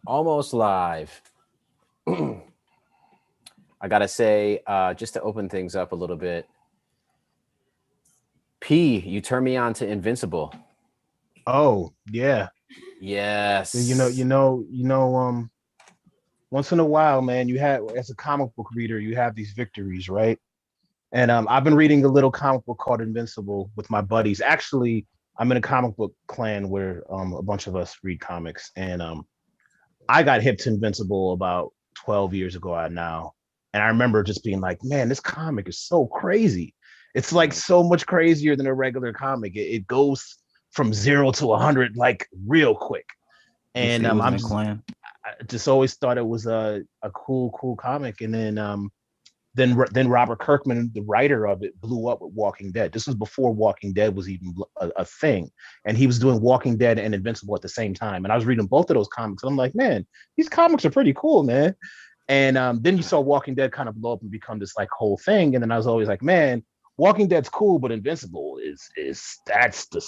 Almost live. I gotta say, just to open things up a little bit, P, you turn me on to Invincible. Oh yeah, Yes. once in a while, man, you have as a comic book reader, you have these victories, right? And I've been reading a little comic book called Invincible with my buddies. Actually, I'm in a comic book clan where a bunch of us read comics, and I got hip to Invincible about 12 years ago now. And I remember just being like, man, this comic is so crazy. It's like Mm. so much crazier than a regular comic. It goes from 0 to 100 like real quick. You And say he was in I'm a clan. I just always thought it was a cool comic. And then Robert Kirkman, the writer of it, blew up with Walking Dead. This was before Walking Dead was even a thing, and he was doing Walking Dead and Invincible at the same time. And I was reading both of those comics, and I'm like, man, these comics are pretty cool, man. And then you saw Walking Dead kind of blow up and become this like whole thing, and then I was always like, man, Walking Dead's cool, but Invincible is that's the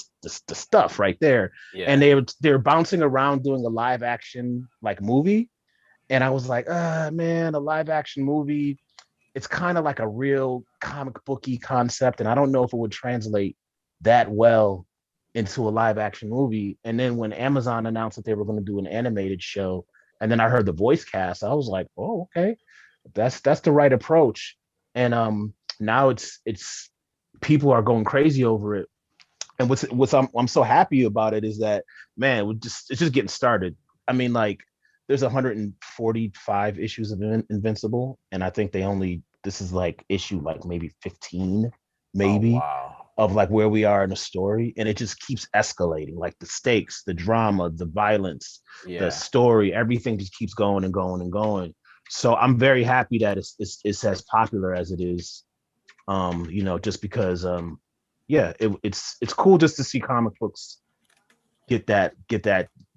stuff right there. And Yeah. they're bouncing around doing a live action like movie, and I was like, man, a live action movie, it's kind of like a real comic booky concept, and I don't know if it would translate that well into a live action movie. And then when Amazon announced that they were going to do an animated show, and then I heard the voice cast, I was like, oh, okay, that's the right approach. And now it's people are going crazy over it. And what's I'm so happy about it is that, man, it's just getting started. I mean, like, there's 145 issues of Invincible, and I think they only this is like issue like maybe 15, Oh maybe, wow. of like where we are in the story, and it just keeps escalating. Like the stakes, the drama, the violence, the Yeah. story, everything just keeps going and going and going. So I'm very happy that it's as popular as it is. Just because yeah, it's cool just to see comic books get that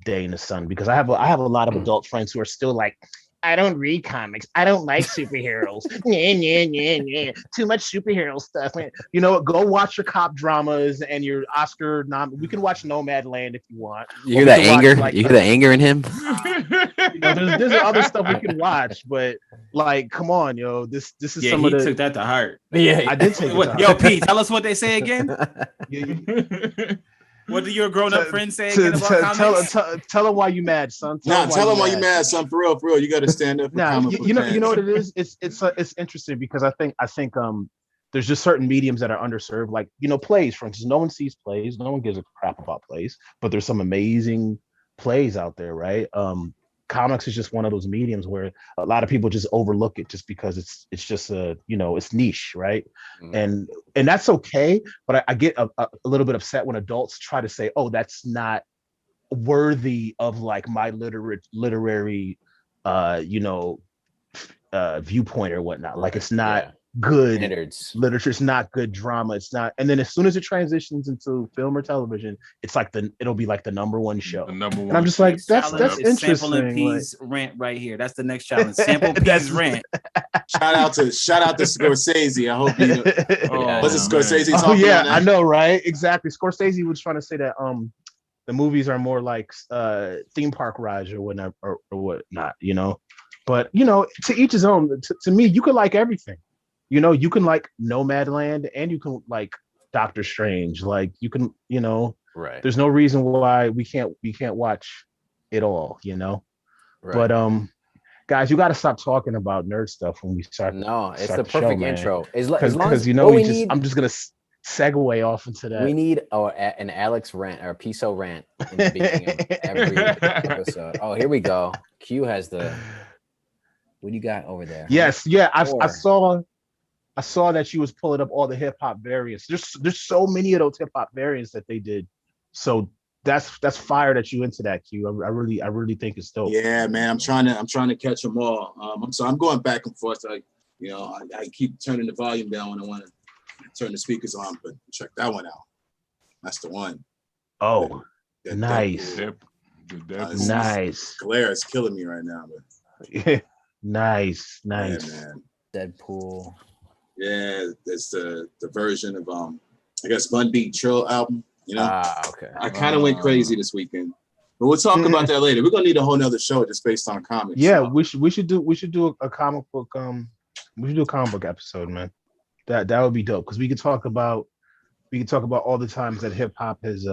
day in the sun, because I have a lot of adult friends who are still like, I don't read comics. I don't like superheroes. Nah, nah, nah, nah. Too much superhero stuff. You know what? Go watch your cop dramas and your Oscar nom. We can watch Nomadland if you want, You or hear we that can watch anger? like You hear the anger in him? there's other stuff we can watch, but like, come on, yo, this is Yeah, some of he the. took that to heart. Yeah. I did take it to Yo, heart. Pete, tell us what they say again. Yeah, What do your grown-up friends say to, again about to tell, comics? tell tell them why you mad, son. Tell Nah, them why tell you them why you mad. mad, son. For real, you got to stand up for Now, comic book you know fans. what it is. It's interesting because I think there's just certain mediums that are underserved. Like, plays, for instance. No one sees plays. No one gives a crap about plays. But there's some amazing plays out there, right? Comics is just one of those mediums where a lot of people just overlook it just because it's just it's niche, right? Mm. And that's okay. But I get a little bit upset when adults try to say, oh, that's not worthy of like my literary uh you know viewpoint or whatnot. Like, Right. it's not Yeah. good Standards. literature, it's not good drama, it's not. And then as soon as it transitions into film or television, it's like it'll be like the number one show. The number And I'm one just shit. like, Next that's challenge that's Yep. is sampling interesting. Like, P's rant right here. That's the next challenge. Sample P's that's rant. Shout out to Scorsese. I hope he Yeah. was it man. Scorsese oh talking yeah, on I that. know, right? Exactly. Scorsese was trying to say that the movies are more like theme park rides or whatnot, or whatnot, But to each his own. To me, you can like everything. You can like Nomadland and you can like Doctor Strange. Like, you can, Right. there's no reason why we can't watch it all. Right. But guys, you got to stop talking about nerd stuff when we start No, it's start the the show, perfect man. intro. As long Because as what we we just need, I'm just gonna segue off into we that. need an Alex rant or a Piso rant in the beginning of every episode. Oh, here we go. Q has the. What do you got over there? Huh? Yes, yeah, I Or saw that you was pulling up all the hip hop variants. There's so many of those hip hop variants that they did. So that's fire that you into that, Q. I really think it's dope. Yeah, man, I'm trying to catch them all. I'm going back and forth. I keep turning the volume down when I want to turn the speakers on, but check that one out. That's the one. Oh, That nice, The Nice. nice, glare is killing me right now, but nice, yeah, nice. man. Deadpool. Yeah, it's the version of I guess Bun B Chill album. Ah, okay. I kind of went crazy this weekend. But we'll talk about that later. We're gonna need a whole nother show just based on comics. Yeah, so. we should do a comic book we should do a comic book episode, man. That would be dope because we could talk about all the times that hip hop has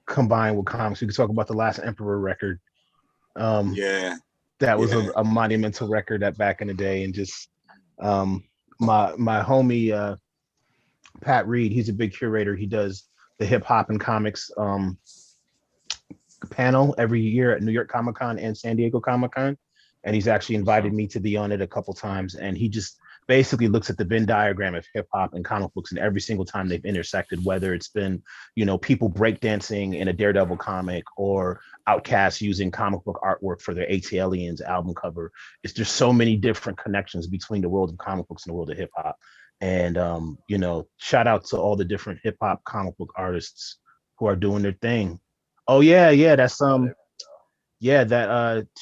combined with comics. We could talk about the Last Emperor record. Yeah. That was a monumental record that back in the day, and just my homie Pat Reed, he's a big curator. He does the hip hop and comics panel every year at New York Comic Con and San Diego Comic Con, and he's actually invited me to be on it a couple times. And he just basically looks at the Venn diagram of hip hop and comic books, and every single time they've intersected, whether it's been people breakdancing in a Daredevil comic or Outkast using comic book artwork for their ATLiens album cover. It's just so many different connections between the world of comic books and the world of hip hop. And shout out to all the different hip hop comic book artists who are doing their thing. Oh yeah, that's shout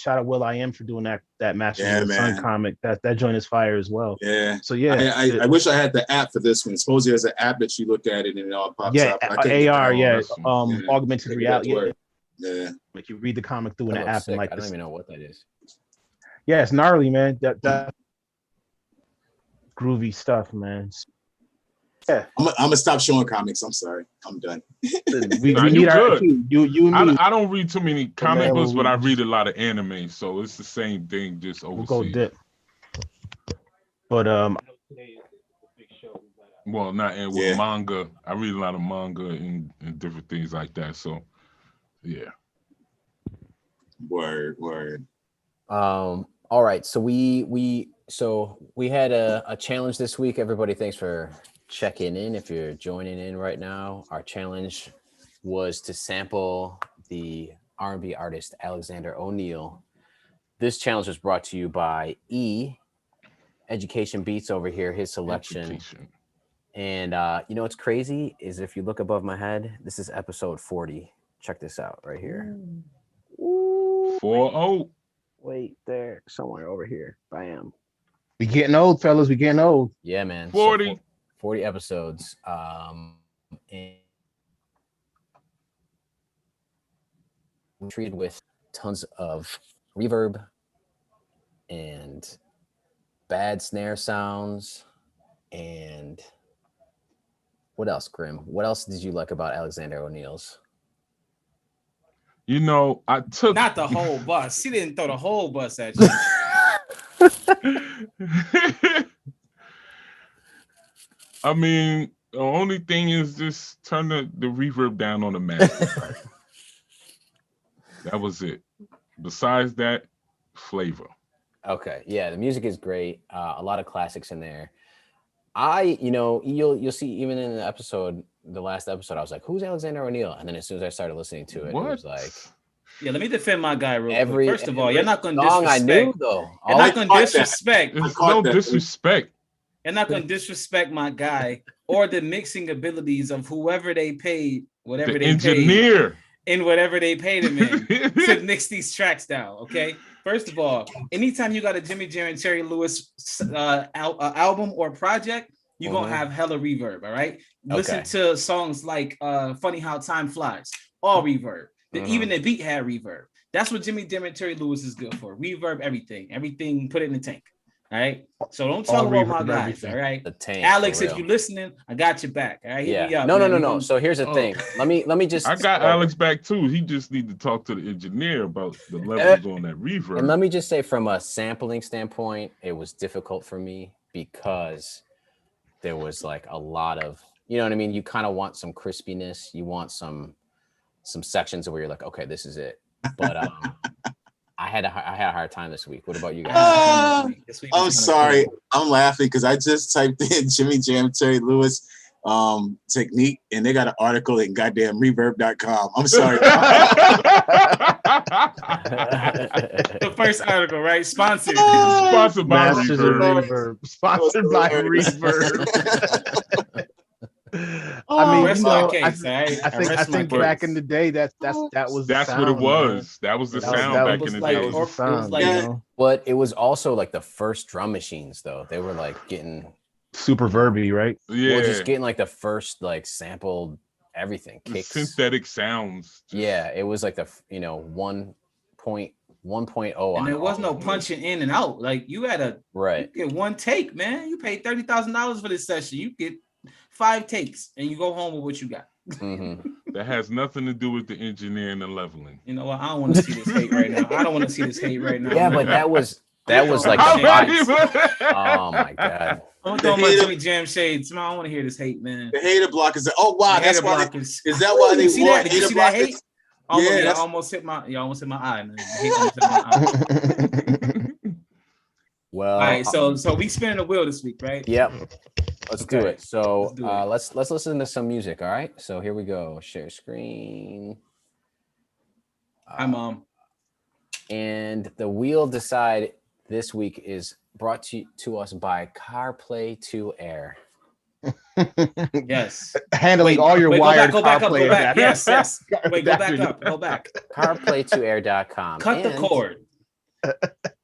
out Will.i.am for doing that Masters of the Sun comic. That joint is fire as well. Yeah. So yeah, I wish I had the app for this one. Supposedly there's an app that you look at it and it all pops up. AR, augmented reality. Yeah. Like you read the comic through an app sick. and like I don't even know what that is. Yeah, it's gnarly, man. That groovy stuff, man. Yeah, I'm gonna stop showing comics. I'm sorry, I'm done. we need our you and me. I don't read too many comic books, but I read a lot of anime, so it's the same thing, just overseas. We'll go dip. But well, not with manga. I read a lot of manga and different things like that. So, yeah. Word. All right, so we had a challenge this week. Everybody, thanks for checking in. If you're joining in right now, our challenge was to sample the R&B artist Alexander Oneal. This challenge was brought to you by Education Beats over here, his selection. And what's crazy is if you look above my head, this is episode 40. Check this out right here. 40. Wait, there, somewhere over here. Bam. We getting old, fellas. We getting old. Yeah, man. 40. So 40 episodes. And treated with tons of reverb and bad snare sounds. And what else, Grim? What else did you like about Alexander Oneal's? I took not the whole bus. He didn't throw the whole bus at you. I mean, the only thing is just turn the reverb down on the master. That was it. Besides that, flavor. Okay, yeah, the music is great. A lot of classics in there. You'll see even in the last episode, I was like, "Who's Alexander Oneal?" And then as soon as I started listening to it, it was like, yeah. Let me defend my guy real quick. First of all, you're not going to disrespect. I knew though. You're not going to disrespect. There's no disrespect. You're not going to disrespect my guy or the mixing abilities of whoever they paid, whatever the they engineer. paid, in whatever they paid him in to mix these tracks down. Okay. First of all, anytime you got a Jimmy Jam and Terry Lewis album or project, you're going to have hella reverb, all right? Listen to songs like Funny How Time Flies, all reverb. Even the beat had reverb. That's what Jimmy Jam and Terry Lewis is good for. Reverb everything. Everything, put it in the tank, all right? So don't talk about my guys, everything. All right? The tank, Alex, if you're listening, I got your back, all right? Hit me up, No. So here's the thing. Let me just... I got Alex back too. He just need to talk to the engineer about the levels on that reverb. And let me just say, from a sampling standpoint, it was difficult for me because there was like a lot of, you know what I mean? You kind of want some crispiness. You want some sections where you're like, okay, this is it. But I had a hard time this week. What about you guys? I'm sorry. I'm laughing because I just typed in Jimmy Jam, Terry Lewis technique, and they got an article in goddamn reverb.com. I'm sorry. The first article, right? Sponsored by Reverb. Sponsored by Reverb. I think back in the day that was what it was. That was the sound back in the day. But it was also like the first drum machines, though. They were like getting super verby, right? Yeah, just getting like the first like sampled everything. The Kicks. synthetic sounds. Yeah, it was like the 1.1.0 And on there was all no of it. punching in and out. Like you had a Right. you get one take, man. You paid $30,000 for this session. You get 5 takes, and you go home with what you got. That has nothing to do with the engineering and leveling. You know what? I don't want to see this hate right now. I don't want to see this hate right now. Yeah, man. but that was like I'm the ready. vibes. Oh my god. I'm throwing my Jimmy Jam shades. Man, I don't want to hear this hate, man. The hater block is oh wow, The that's hater why block they, is is that why they you see want that? Did you hater see that block? hate? Almost, Yeah, yeah, that's almost hit my eye, man. Hate almost hit my eye. Well, All right, so we spinning the wheel this week, right? Yep. Let's do Okay. it. So Let's do it. let's listen to some music. All right. So here we go. Share screen. Hi, Mom. And the Wheel Decide this week is brought to us by CarPlay 2 Air. Yes. Handling all your wired go back up. CarPlay. Yes. Wait, go back up. Go back. CarPlay2air.com. Cut the cord.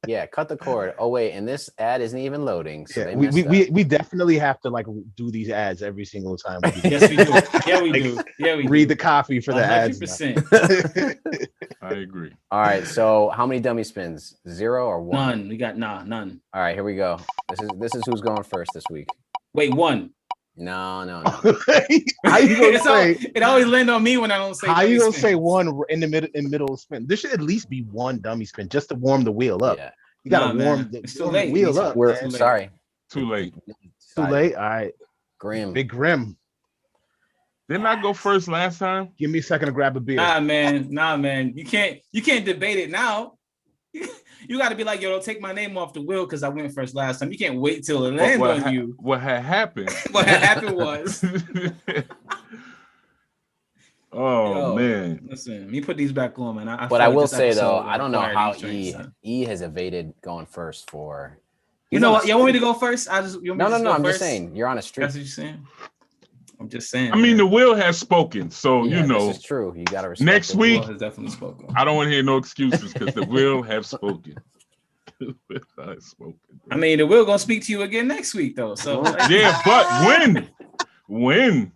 Yeah, cut the cord. Oh wait, and this ad isn't even loading. So Yeah, they we definitely have to like do these ads every single time. Yes, we do. Yeah, we do. Yeah, we read do. the copy for the ads. 100%. I agree. All right. So how many dummy spins? 0 or 1? None. We got none. All right, here we go. This is who's going first this week. Wait, 1. No. How you gonna say? It always lands on me when I don't say. How you gonna spins. say 1 in the middle spin? There should at least be 1 dummy spin just to warm the wheel up. Yeah. You gotta Nah, warm man. the, It's too warm the late. wheel up. We're Man. sorry. Too late. Too late. All right. Grim. Big Grim. Didn't I go first last time? Give me a second to grab a beer. Nah, man. You can't debate it now. You got to be like, yo, don't take my name off the wheel because I went first last time. You can't wait till it lands on you. What had happened? What had happened was. Oh man! Listen, let me put these back on, man. But I will say though, I don't know how E has evaded going first for. You know what? You want me to go first? No. I'm just saying you're on a streak. That's what you're saying. I'm just saying. I mean, the wheel has spoken, so Yeah, you know. This is true. You gotta respect. Next week, has definitely spoken. I don't want to hear no excuses because the wheel have spoken. I mean, the wheel gonna speak to you again next week, though. So yeah, but when?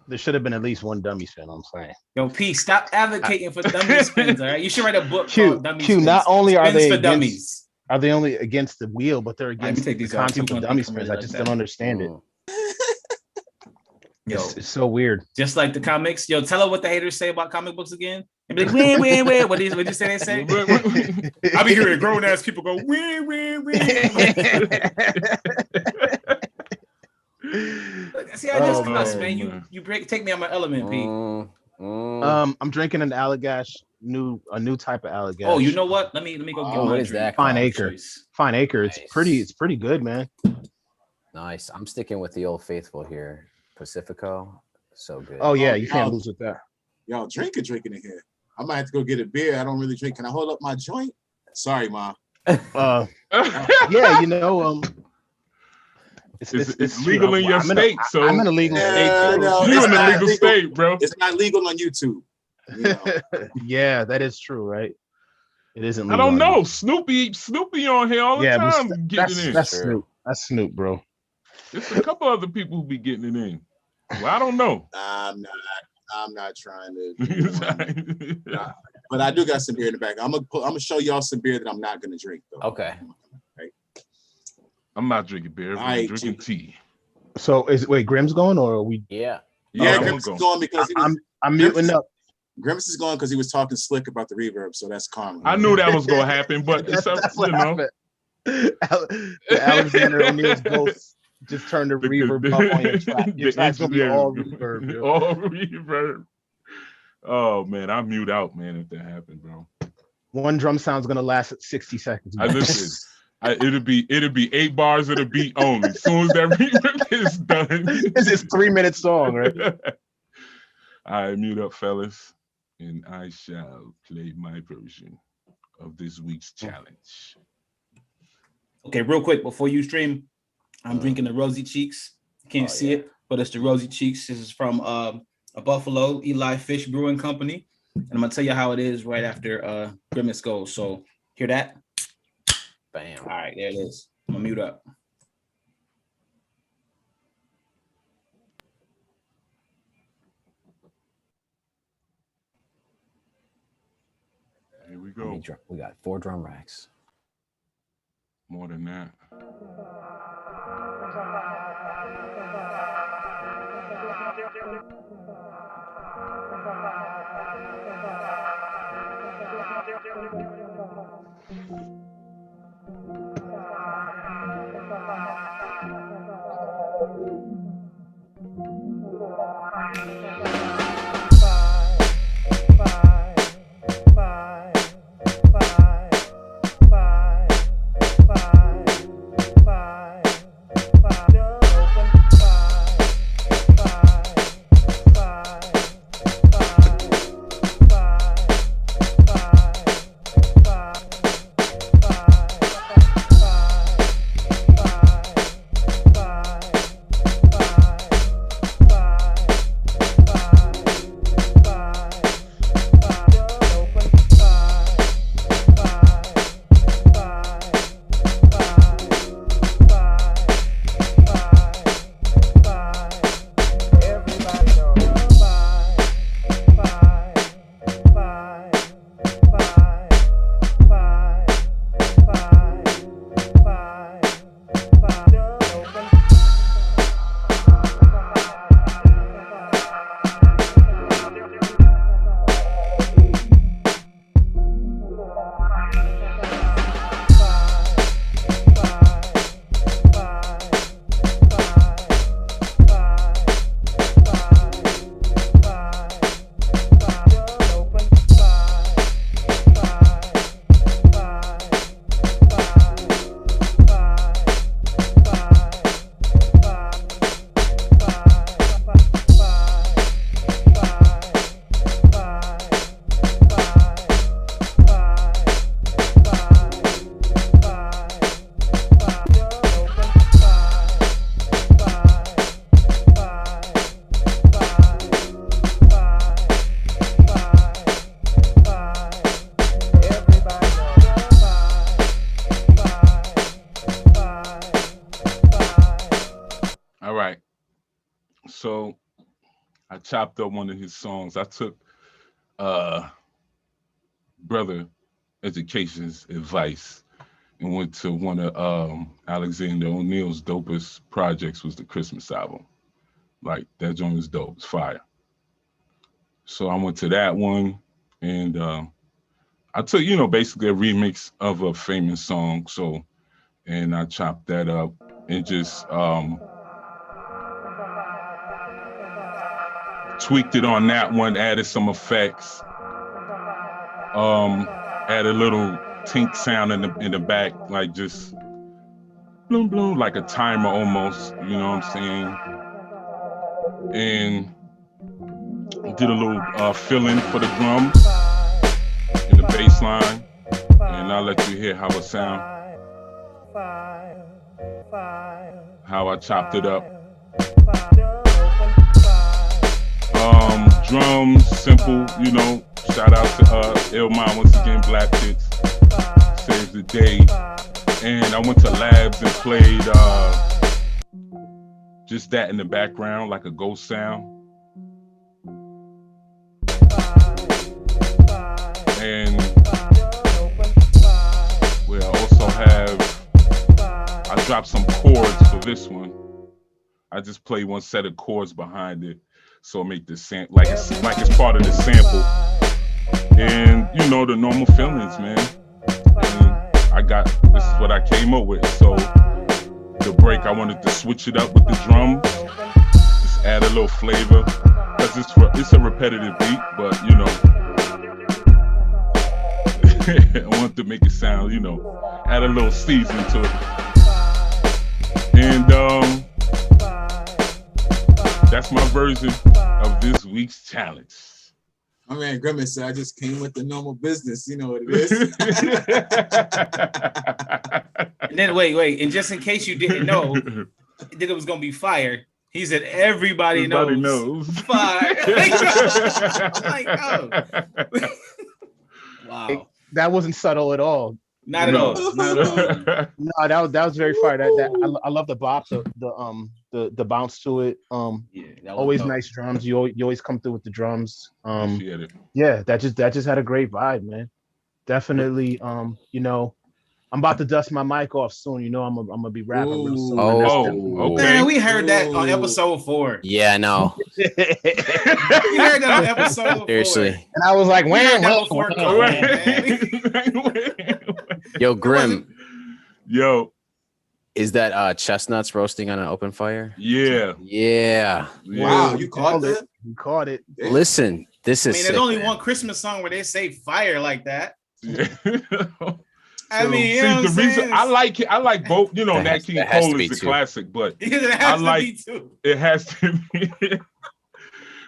There should have been at least 1 dummy spin. I'm saying. Yo, P, stop advocating for dummy spins. All right, you should write a book Q. called Dummy Q. Spins. Not only are Spins they for against, dummies. are they only against the wheel, but they're against take the these out. concept People of gonna dummy think I'm spins. I really just like don't that. understand it. Yo, It's so weird. just like the comics. Yo, tell her what the haters say about comic books again. And be like, wait. What did you say they say? I be hearing grown ass people go, See, I just cuss, man. You take me on my element, P. I'm drinking an Allagash, a new type of Allagash. Oh, you know what? Let me go get my what is drink. that? Fine called? Acre. Fine Acre. Nice. It's pretty good, man. Nice. I'm sticking with the old faithful here. Pacifico. So good. Oh yeah, you can't lose with that. Y'all drinking in here. I might have to go get a beer. I don't really drink. Can I hold up my joint? Sorry, Ma. Yeah, you know, it's legal in your state, so I'm in a legal state. No, you're it's in a not legal state, bro. It's not legal on YouTube. You know? Yeah, that is true, right? It isn't. I don't know. Snoopy on here all the time getting it in. That's Snoop. That's Snoop, bro. There's a couple other people who be getting it in. Well, I don't know. I'm not trying to. But I do got some beer in the back. I'm gonna show y'all some beer that I'm not gonna drink though. Okay. Right. I'm not drinking beer. I'm drinking tea. So Grimm's going or are we? Yeah. Yeah, Grimm's is going because I'm muting up. Grimm's is going because he was talking slick about the reverb, so that's karma. I knew that was gonna happen, but that's you know. Alexander O'Neal's ghost just turned the reverb up on your track. Your track's gonna be all reverb. Yo. All reverb. Oh man, I mute out, man, if that happened, bro. One drum sound's gonna last 60 seconds. I listen. It'll be 8 bars of the beat only. As soon as that reverb is done. This is 3-minute song, right? I mute up, fellas, and I shall play my version of this week's challenge. Okay, real quick before you stream, I'm drinking the Rosy Cheeks. You can't see it, but it's the Rosy Cheeks. This is from a Buffalo Eli Fish Brewing Company, and I'm gonna tell you how it is right after Grimace goes. So hear that? Bam. All right, there it is. I'm gonna mute up. we go. We got 4 drum racks. More than that. All right. So I chopped up one of his songs. I took Brother Education's advice and went to one of Alexander O'Neal's dopest projects was the Christmas album. Like that joint was dope. It's fire. So I went to that one and I took, basically a remix of a famous song. So, and I chopped that up and just tweaked it on that one, added some effects, added a little tink sound in the back, like just bloom bloom, like a timer almost, you know what I'm saying? And did a little fill-in for the drums and the bass line, and I'll let you hear how it sound, how I chopped it up. Drums, simple, shout out to Ilman once again, Black Pits, saves the day. And I went to labs and played just that in the background, like a ghost sound. And we also I dropped some chords for this one. I just played one set of chords behind it. So make the sample like it's part of the sample, and the normal feelings, man. And this is what I came up with. So the break, I wanted to switch it up with the drums, just add a little flavor, cause it's a repetitive beat, but I wanted to make it sound, add a little season to it, and that's my version of this week's challenge. My man Grimace said I just came with the normal business. You know what it is. And then wait. And just in case you didn't know that it was gonna be fire, he said everybody knows. Fire. I'm like, oh. Wow. That wasn't subtle at all. Not at all. No, that was very fire. I love the bop, the bounce to it. Always dope. Nice drums. You always come through with the drums. Yeah, that just had a great vibe, man. definitely. You know, I'm about to dust my mic off soon. You know, I'm gonna be rapping real soon. Ooh. and that's Oh, okay. Man, we heard that on Ooh. episode 4. Yeah, no. definitely- We heard that on episode 4. Seriously. and I was like, We heard that before COVID, man. Yo, Grim, Yo, is that chestnuts roasting on an open fire? yeah. Yeah. Wow, Yeah. you caught that? You caught it. Damn. Listen, this I is mean, sick, there's only man. one Christmas song where they say fire like that. Yeah. I mean, you See, know what the I'm reason saying? I like it, I like both. You know, That Nat has- King that has to Cole be is the too. classic, but It has to like- be too. it has to be.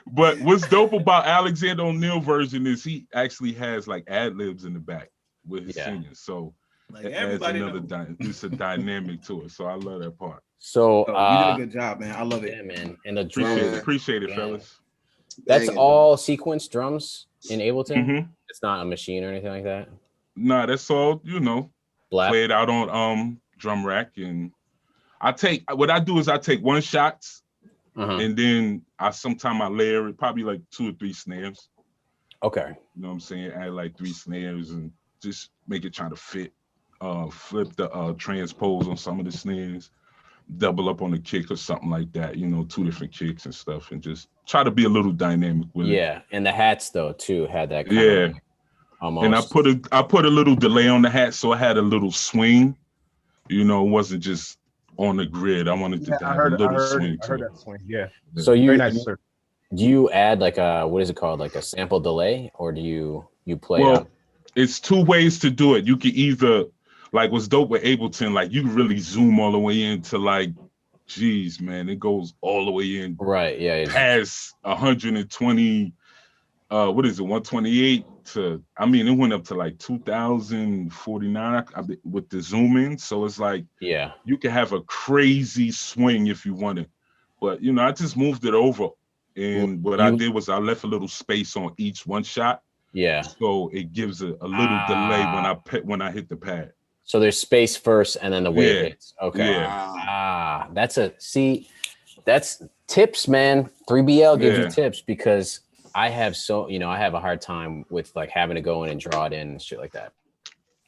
But what's dope about Alexander O'Neal version is he actually has like ad libs in the back with his Yeah. singing, so Like it adds everybody another. knows. It's a dynamic to it, so I love that part. So, Oh, you did a good job, man. I love it. yeah, man. And the Appreciate drums, it, appreciate it, Yeah. fellas. that's Banging. all sequence drums in Ableton? Mm-hmm. It's not a machine or anything like that? Nah, that's all. You know, Blap? play it out on drum rack, and I take what I do is I take one shots. Uh-huh. And then sometimes I layer it, probably like 2 or 3 snares. Okay. You know what I'm saying? Add like 3 snares and just make it try to fit. Flip the transpose on some of the snares, double up on the kick or something like that. You know, 2 different kicks and stuff, and just try to be a little dynamic with it. Yeah, and the hats though too had that kind Yeah. of like, almost. And I put a little delay on the hat, so I had a little swing. You know, it wasn't just on the grid. I wanted to Yeah, have a little swing I to heard it. that swing. Yeah. So Very you nice, sir. do you add like a what is it called, like a sample delay, or do you play Well, out? it's 2 ways to do it. You can either, like what's dope with Ableton, like you can really zoom all the way into like, geez, man, it goes all the way in Right, yeah. past 120, what is it, 128 to, I mean, it went up to like 2049 with the zoom in. So it's like, Yeah. you can have a crazy swing if you want it. But, you know, I just moved it over. And what I did was I left a little space on each one shot. Yeah. So it gives a little delay when I hit the pad. So there's space first and then the wave Yeah. hits. Okay. Yeah. Wow. That's tips, man. 3BL gives Yeah. you tips because I have I have a hard time with like having to go in and draw it in and shit like that.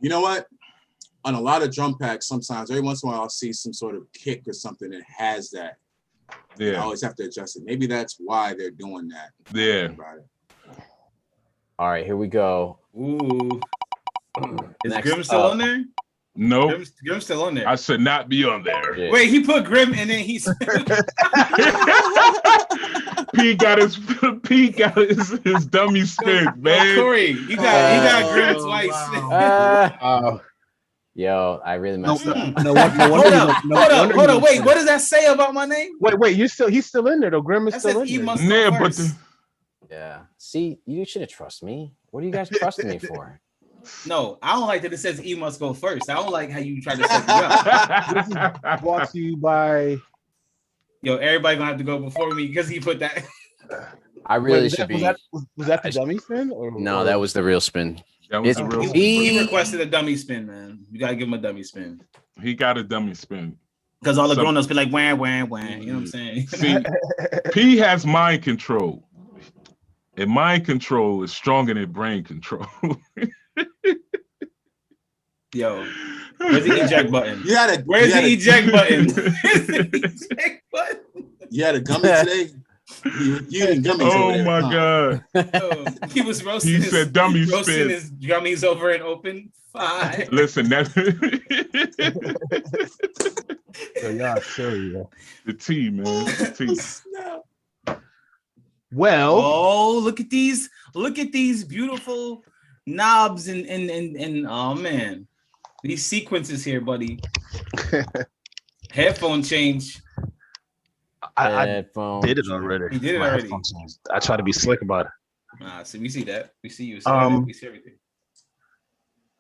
You know what? On a lot of drum packs, sometimes every once in a while I'll see some sort of kick or something that has that. I Yeah. always have to adjust it. Maybe that's why they're doing that. Yeah. About it. All right, here we go. Ooh. Is Next Grim still up. on there? No, Grim's still on there. I should not be on there. Yeah. Wait, he put Grim and then he's P got his dummy spin, man. Corey. He got Grim twice. Wow. Yo, I really messed up. No wonder Hold you up, don't- no hold up, wonder hold you up. don't Wait, say what does that say about my name? Wait, he's still in there though. Grim is That still says in E there. must Yeah, go but first. Yeah. See, you shouldn't trust me. What are you guys trusting me for? No, I don't like that it says E must go first. I don't like how you try to set me up. Brought to you by. Yo, everybody gonna have to go before me because he put that. I really Wait, should be. Was that the dummy spin? Or No, that was the real spin. That was It's the real. He E. requested a dummy spin, man. You gotta give him a dummy spin. He got a dummy spin. Because all the Some- grown-ups be like, wah, wah, wah. You know what I'm saying? See, P has mind control, and mind control is stronger than brain control. Yo, where's the eject button? You had a Where's the eject button? You had a gummy today. You eating gummies over Oh there, my huh? god! Yo, he was roasting He his, said dummy roasting spin. his gummies over and open. 5. Listen, that So y'all silly, yo. the T, man. The T. Snap. Well, Oh, look at these beautiful knobs and oh man, these sequences here, buddy. Headphone change. I Headphones. did it already. He did it My already. headphones changed. I try to be slick about it. So we see that. We see you. We see everything.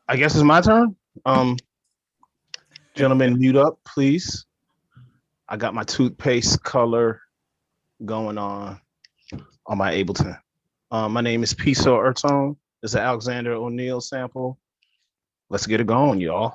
I guess it's my turn. Gentlemen, mute up, please. I got my toothpaste color going on my Ableton. My name is Piso Ertone. It's an Alexander O'Neal sample. Let's get it going, y'all.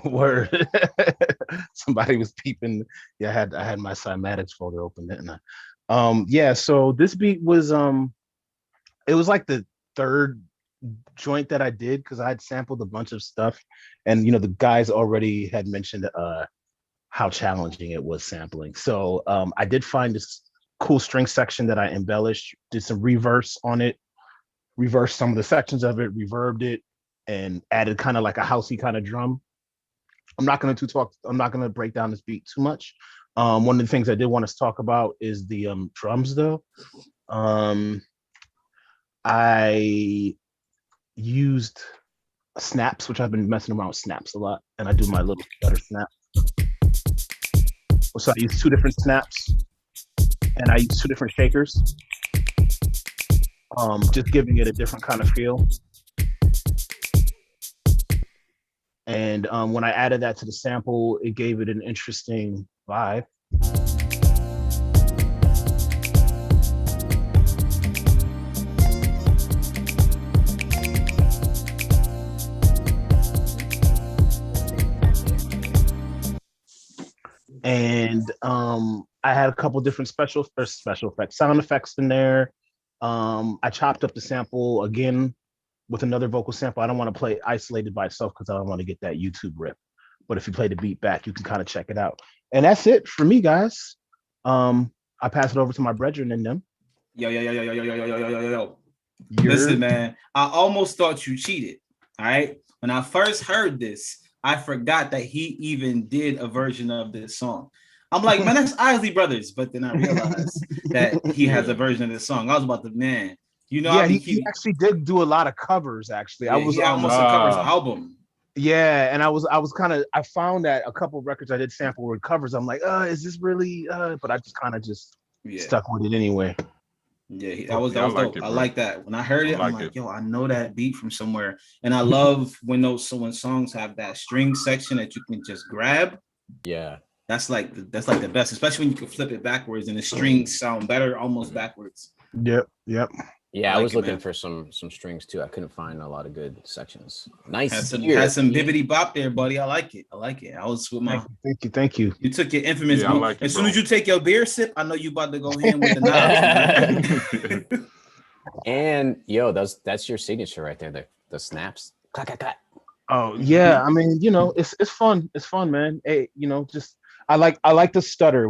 Word. Somebody was peeping. Yeah, I had my cymatics folder open, didn't I? Yeah, so this beat was it was like the third joint that I did because I had sampled a bunch of stuff, and the guys already had mentioned how challenging it was sampling. So I did find this cool string section that I embellished, did some reverse on it, reversed some of the sections of it, reverbed it, and added kind of like a housey kind of drum. I'm not going to break down this beat too much. One of the things I did want to talk about is the drums, though. I used snaps, which I've been messing around with snaps a lot, and I do my little stutter snap. So I use 2 different snaps, and I use 2 different shakers, just giving it a different kind of feel. And when I added that to the sample, it gave it an interesting vibe. And I had a couple different special effects, sound effects in there. I chopped up the sample again with another vocal sample. I don't want to play isolated by itself because I don't want to get that YouTube rip. But if you play the beat back, you can kind of check it out. And that's it for me, guys. I pass it over to my brethren and them. Yo. Listen, man, I almost thought you cheated. All right. When I first heard this, I forgot that he even did a version of this song. I'm like, man, that's Isley Brothers. But then I realized that he has a version of this song. I was about to, man, yeah, he actually did do a lot of covers. Actually, I was almost a covers album. Yeah, and I found that a couple of records I did sample were covers. I'm like, is this really? But I just kind of stuck with it anyway. Yeah, that was dope. I like that. When I heard it, I'm like, yo, I know that beat from somewhere. And I love when songs have that string section that you can just grab. Yeah. That's like the best, especially when you can flip it backwards and the strings sound better almost backwards. Yep. Yeah, I was looking for some strings too. I couldn't find a lot of good sections. Nice. Had some bibbity bop there, buddy. I like it. I was with my thank you. You took your infamous as soon as you take your beer sip, I know you about to go in with the knobs. And yo, that's your signature right there. The snaps. Clack, clack, clack. Oh yeah, I mean, it's fun. It's fun, man. Hey, just I like the stutter.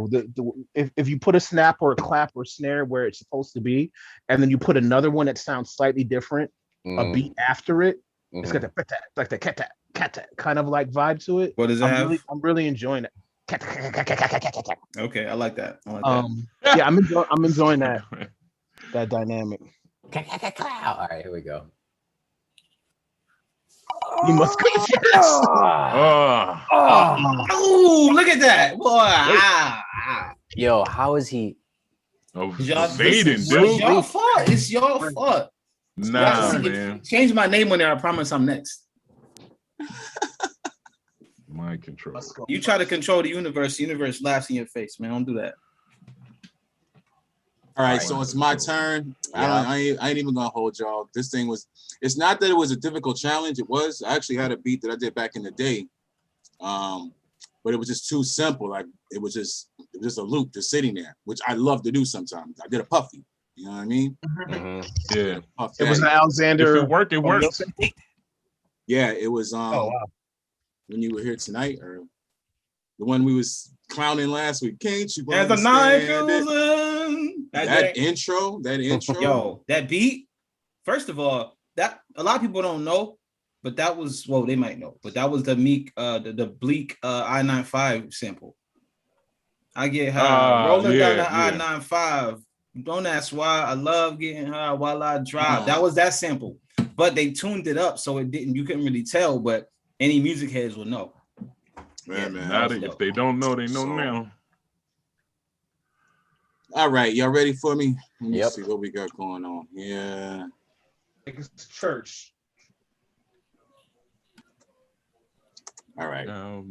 If you put a snap or a clap or snare where it's supposed to be, and then you put another one that sounds slightly different, a beat after it, it's got the like the cat kind of like vibe to it. What does it have? I'm really enjoying it. Okay, I like that. Yeah, I'm enjoying that dynamic. All right, here we go. You must go first. Oh, look at that. Boy. Yo, how is he? Evading, dude. It's your fault. It's your fault. Nah, man. Change my name on there. I promise I'm next. Mind control. You try to control the universe laughs in your face, man. Don't do that. All right, so it's my turn. Yeah. I ain't even gonna hold y'all. This thing it's not that it was a difficult challenge. It was. I actually had a beat that I did back in the day. But it was just too simple. Like it was just a loop just sitting there, which I love to do sometimes. I did a puffy. You know what I mean? Mm-hmm. Yeah. It was an Alexander. If it worked, it worked. Yeah, it was when you were here tonight, or the one we was clowning last week. Can't you understand that intro? Yo, that beat. First of all, that a lot of people don't know, but that was they might know, but that was the Meek, the Bleak I-95 sample. I get high, rolling down the I-95. Don't ask why. I love getting high while I drive. That was that sample, but they tuned it up so it didn't. You couldn't really tell, but any music heads will know. Man. If they don't know, they know now. All right, y'all ready for me? Let me Yep. see what we got going on. Yeah. It's church. All right. All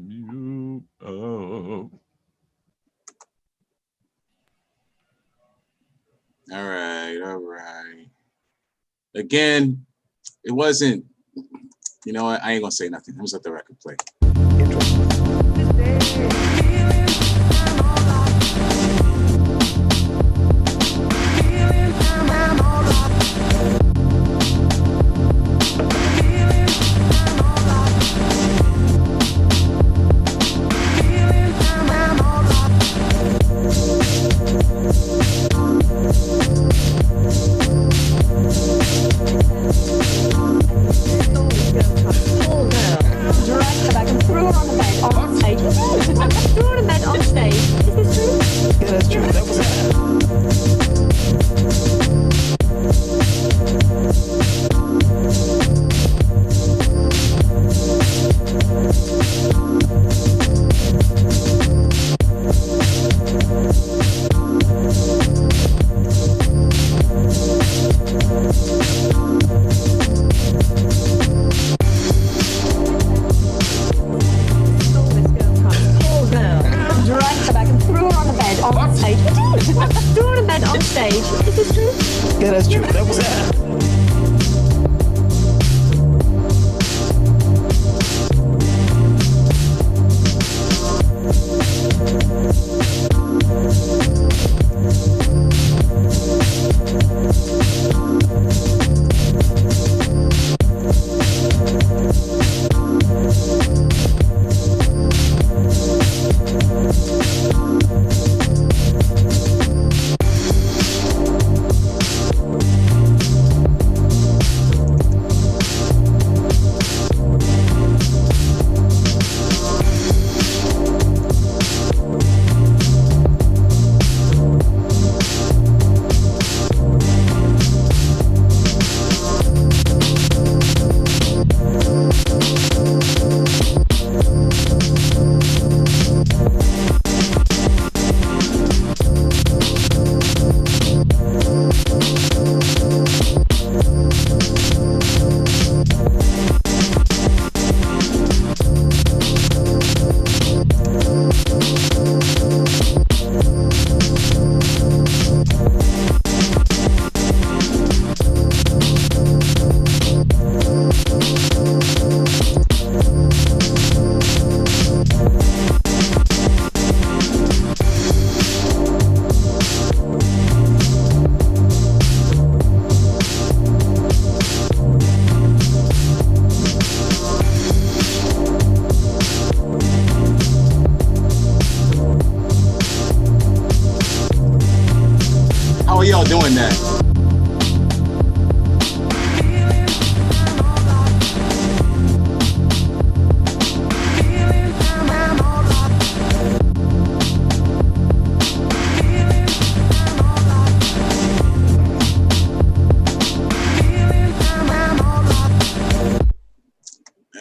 right. Again, it wasn't, I ain't gonna say nothing. I'm just let the record play. doing that.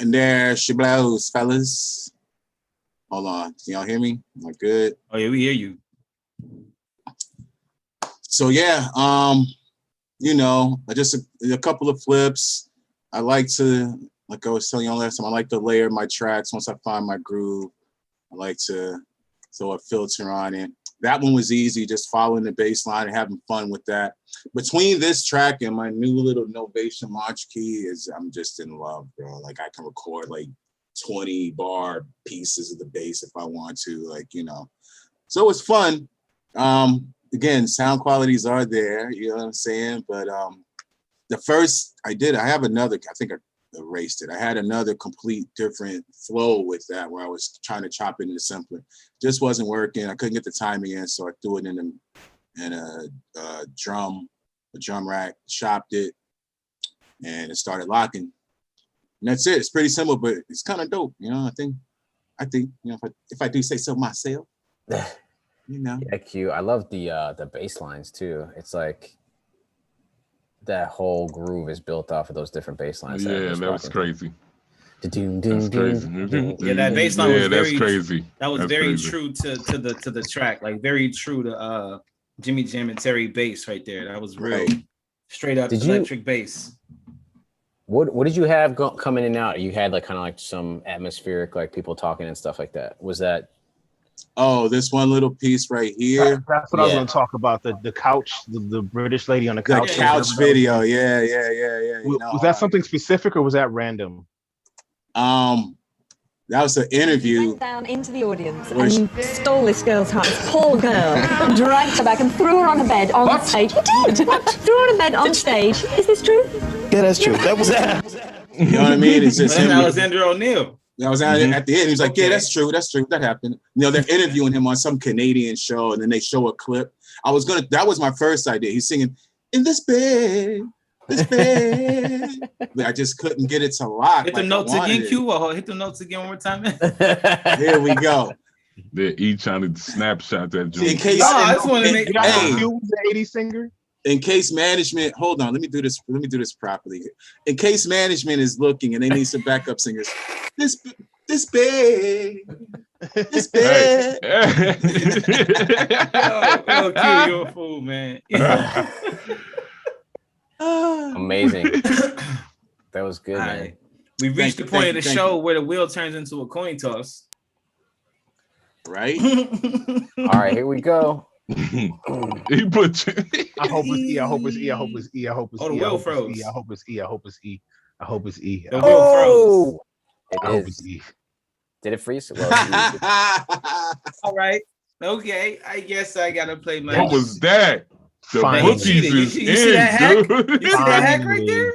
And there's your blows, fellas. Hold on. Can y'all hear me? Am I good? Oh, yeah, we hear you. So yeah, you know, just a couple of flips. I like to, like I was telling y'all last time, I like to layer my tracks once I find my groove. I like to throw a filter on it. That one was easy, just following the bass line and having fun with that. Between this track and my new little Novation launch key I'm just in love, bro. Like I can record like 20 bar pieces of the bass if I want to, like, you know. So it's fun. Again, sound qualities are there, you know what I'm saying? But the first I have another, I think I erased it. I had another complete different flow with that where I was trying to chop it into the simpler. Just wasn't working. I couldn't get the timing in, so I threw it in a drum rack, chopped it, and it started locking. And that's it. It's pretty simple, but it's kind of dope. You know, I think, you know, if I do say so myself, you know. Yeah, Q. I love the bass lines too. It's like that whole groove is built off of those different bass lines. Yeah, that was crazy. Yeah, that bass line was very crazy. That was very true to the track, like very true to Jimmy Jam and Terry bass right there. That was real straight up electric bass. What did you have coming in and out? You had like kind of like some atmospheric, like people talking and stuff like that. Was that? Oh, this one little piece right here. That's what I was going to talk about. The couch, the British lady on the couch. The couch video. Yeah. You know, was that something specific or was that random? That was an interview. Went down into the audience Where and stole this girl's heart. Poor girl. Dragged her back and threw her on a bed on stage. He did. What? Threw her on a bed on stage. Is this true? Yeah, that's true. That was You know what I mean? It's just That's him. Alexander Oneal. I was at the end. He's like, Okay. yeah, that's true. That happened. You know, they're interviewing him on some Canadian show, and then they show a clip. That was my first idea. He's singing in this bed. But I just couldn't get it to lock. Hit the notes again, Q, or hit the notes again one more time. Here we go. They're each trying to snapshot that In joint. case, I just want to make. Hey. Q was the 80s singer. in case management, hold on, let me do this properly. In case management is looking and they need some backup singers, this big. Hey. Yo, Q, you're a fool, man. Amazing. That was good, All man. right. We've reached the point of the show where the wheel turns into a coin toss. Right? All right, here we go. He put I hope it's E. I hope it's E. I hope it's E. I hope it's Oh, the E. I wheel hope it's froze. E. I hope it's E. I hope it's E. I hope it's E. The I wheel froze. It hope is. it's E. Did it freeze? Well, All right. Okay. I guess I gotta play my. what was that? The Finally. bookies is You see that hack? in, You dude. see that hack right there?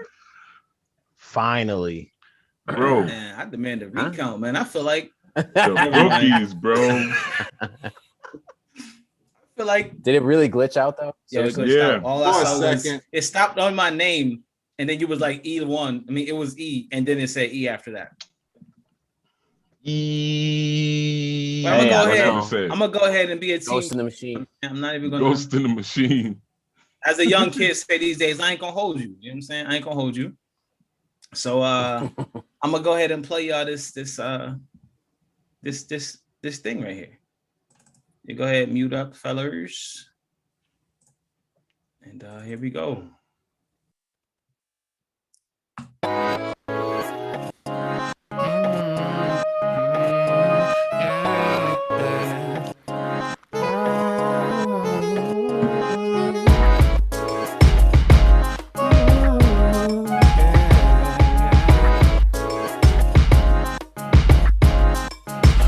Finally. Bro, Man, I demand a recount, man. I feel like the bookies, bro. did it really glitch out though? yeah, it glitched Yeah. out. All I For a saw was second. it stopped on my name, and then you was like E1. I mean, it was E, and then it said E after that. E. But I'm Hey, I gonna don't go ahead. know. I'm gonna go ahead and be a team. Ghost in the machine. I'm not even gonna. Ghost in the machine. As a young kid say these days, I ain't gonna hold you. You know what I'm saying? I ain't gonna hold you. So I'm gonna go ahead and play y'all this thing right here. You go ahead and mute up, fellers. And here we go.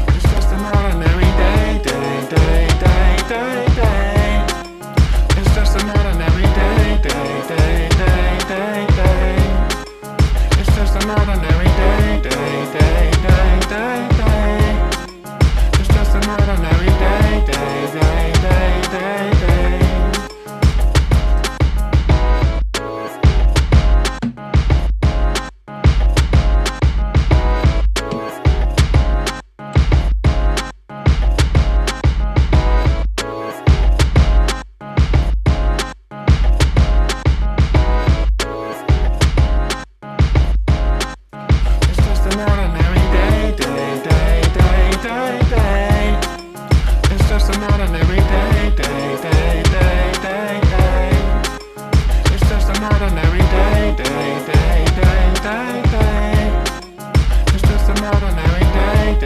It's just an ordinary day. It's just an ordinary day. It's just an ordinary day. It's just an ordinary day. It's just an ordinary day. It's just an ordinary day. It's just an ordinary day. It's just an ordinary day.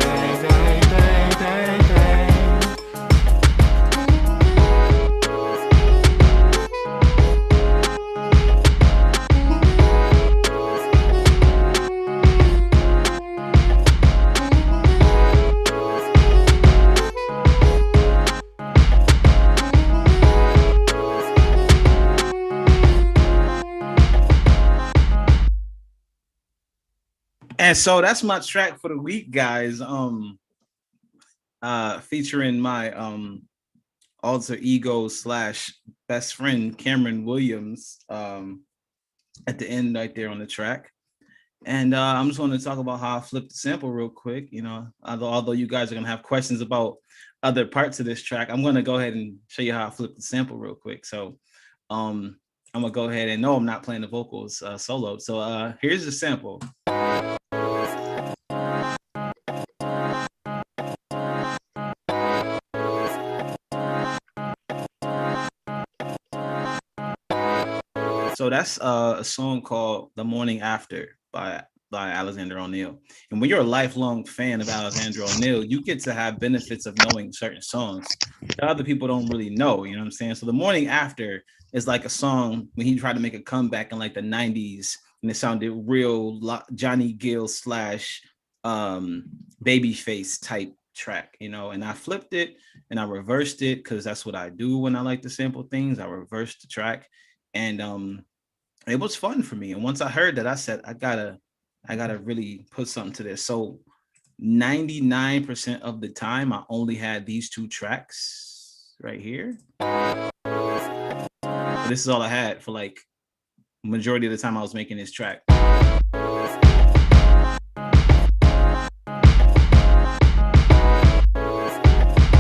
And so that's my track for the week, guys. Featuring my alter ego / best friend Cameron Williams at the end right there on the track. And I'm just going to talk about how I flipped the sample real quick. You know, although you guys are going to have questions about other parts of this track, I'm going to go ahead and show you how I flipped the sample real quick. So I'm going to go ahead and no, I'm not playing the vocals solo. So here's the sample. So that's a song called "The Morning After" by Alexander Oneal. And when you're a lifelong fan of Alexander Oneal, you get to have benefits of knowing certain songs that other people don't really know. You know what I'm saying? So "The Morning After" is like a song when he tried to make a comeback in like the 90s, and it sounded real Johnny Gill / Babyface type track, you know, and I flipped it and I reversed it because that's what I do when I like to sample things. I reversed the track, and it was fun for me. And once I heard that, I said, I gotta really put something to this. So 99% of the time, I only had these two tracks right here. This is all I had for like majority of the time I was making this track.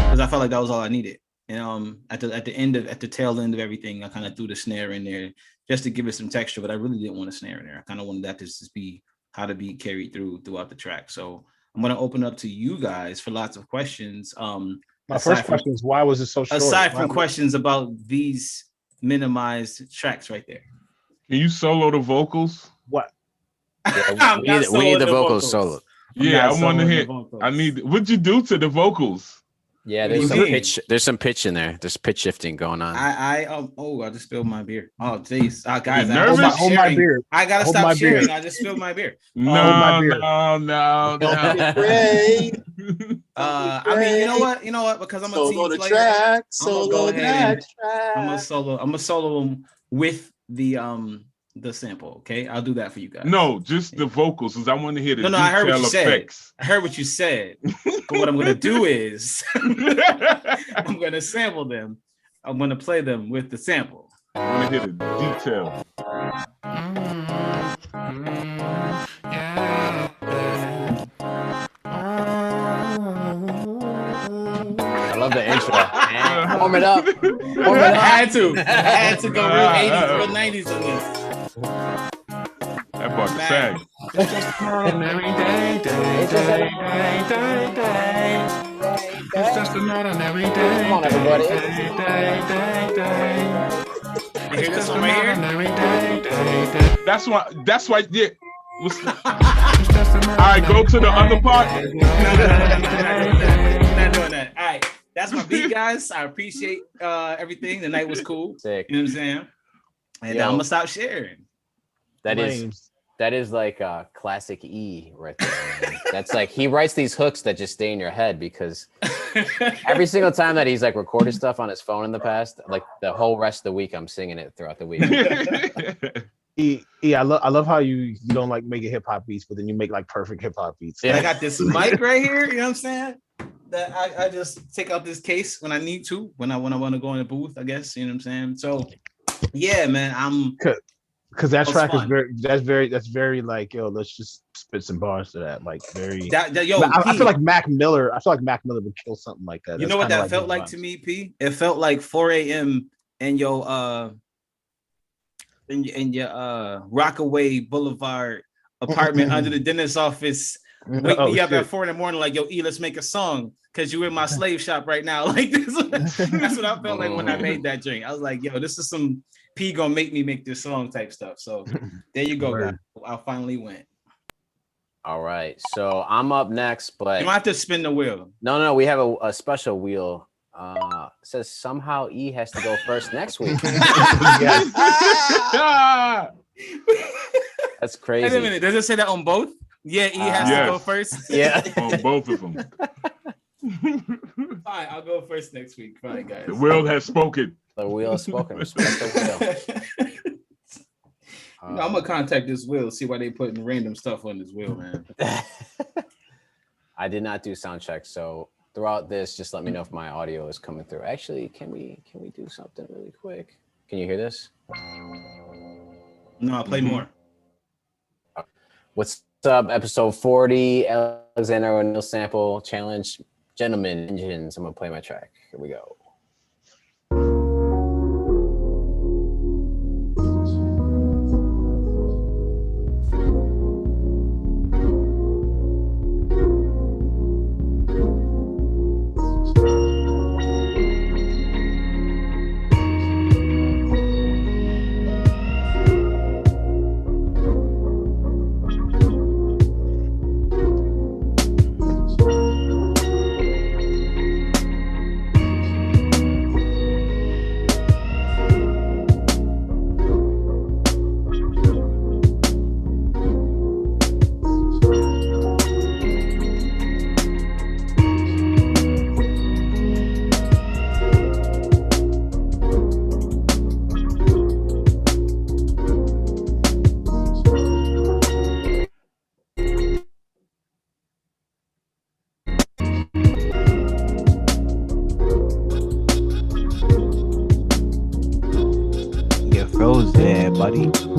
Because I felt like that was all I needed. And at the tail end of everything, I kind of threw the snare in there just to give it some texture, but I really didn't want a snare in there. I kind of wanted that to just be how to be carried throughout the track. So I'm going to open up to you guys for lots of questions. My first question is, why was it so short? Aside from questions about these minimized tracks right there. Can you solo the vocals? What? Yeah, we need the vocals solo. Yeah, I want to hear. What'd you do to the vocals? Yeah, there's some pitch. There's some pitch in there. There's pitch shifting going on. I just spilled my beer. Oh, jeez, guys, hold my beer. I gotta stop sharing. I just spilled my beer. No. I mean, you know what? Because I'm a team player. I'm a solo them with the sample. Okay, I'll do that for you guys. No, just the vocals, because I want to hear the I heard what you effects. said. I heard what you said. But what I'm gonna do is I'm gonna sample them. I'm gonna play them with the sample. I want to hear the detail. I love the intro. Warm it up. I had to go real 80s, real 90s on this. That brought the sag. It's just another day. It's just an ordinary day. Come on, everybody. You hear this one right here? That's why. Yeah. All right, go to the other part. Not doing that. All right, that's my beat, guys. I appreciate everything. The night was cool. Sick. You know what I'm saying? And I'm gonna stop sharing. That is like a classic E right there. Man. That's like he writes these hooks that just stay in your head because every single time that he's like recorded stuff on his phone in the past, like the whole rest of the week, I'm singing it throughout the week. I love how you don't like making hip hop beats, but then you make like perfect hip hop beats. Yeah, I got this mic right here. You know what I'm saying? That I just take out this case when I need to, when I want to go in the booth. I guess you know what I'm saying. So yeah, man, because that track is very like, yo, let's just spit some bars to that, like very. I feel like Mac Miller. I feel like Mac Miller would kill something like that. You know what that felt like to me, P? It felt like 4 a.m. in your Rockaway Boulevard apartment under the dentist's office. Wake me up at 4 a.m. like, yo, E, let's make a song because you're in my slave shop right now. Like this, that's what I felt like when I made that drink. I was like, yo, this is some P gonna make me make this song type stuff. So there you go, guys. I finally went. All right, so I'm up next, but you don't have to spin the wheel. No, we have a special wheel. It says somehow E has to go first next week. That's crazy. Wait a minute, does it say that on both? Yeah, E has to go first. Yeah, on both of them. Fine, I'll go first next week. Fine, guys. The wheel has spoken. The wheel has spoken. Respect the wheel. I'm gonna contact this wheel, see why they putting random stuff on this wheel, man. I did not do sound check, so throughout this, just let me know if my audio is coming through. Actually, can we do something really quick? Can you hear this? No, I'll play more. What's up? Episode 40, Alexander Oneal sample challenge. Gentlemen, engines. I'm gonna play my track. Here we go. everybody.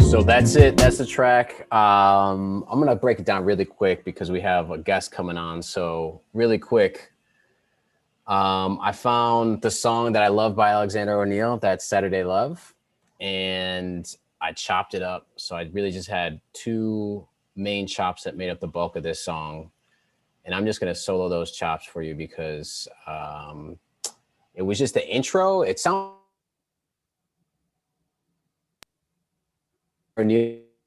So that's it. That's the track. I'm gonna break it down really quick because we have a guest coming on. So really quick, I found the song that I love by Alexander Oneal. That's Saturday Love, and I chopped it up. So I really just had two main chops that made up the bulk of this song, and I'm just gonna solo those chops for you because it was just the intro. It sounds had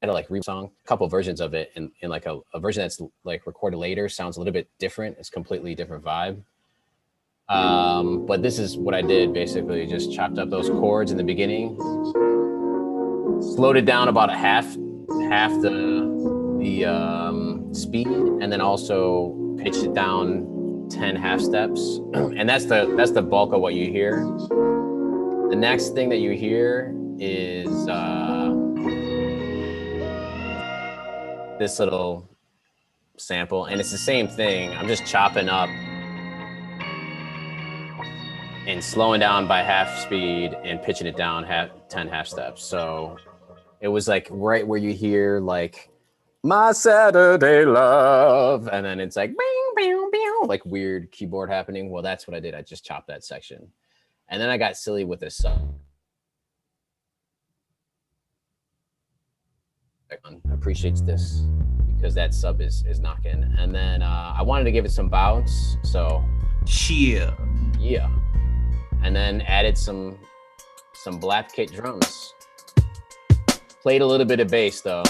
a like song, a couple versions of it, and like a version that's like recorded later sounds a little bit different. It's completely different vibe. But this is what I did basically: just chopped up those chords in the beginning, slowed it down about half the speed, and then also pitched it down 10 half steps, and that's the bulk of what you hear. The next thing that you hear is this little sample, and it's the same thing. I'm just chopping up and slowing down by half speed and pitching it down 10 half steps. So it was like right where you hear like my Saturday love, and then it's like bing, bing, bing, like weird keyboard happening. Well, that's what I did. I just chopped that section, and then I got silly with this sub. Appreciates this because that sub is knocking, and then I wanted to give it some bounce, so Yeah. And then added some black kit drums. Played a little bit of bass though.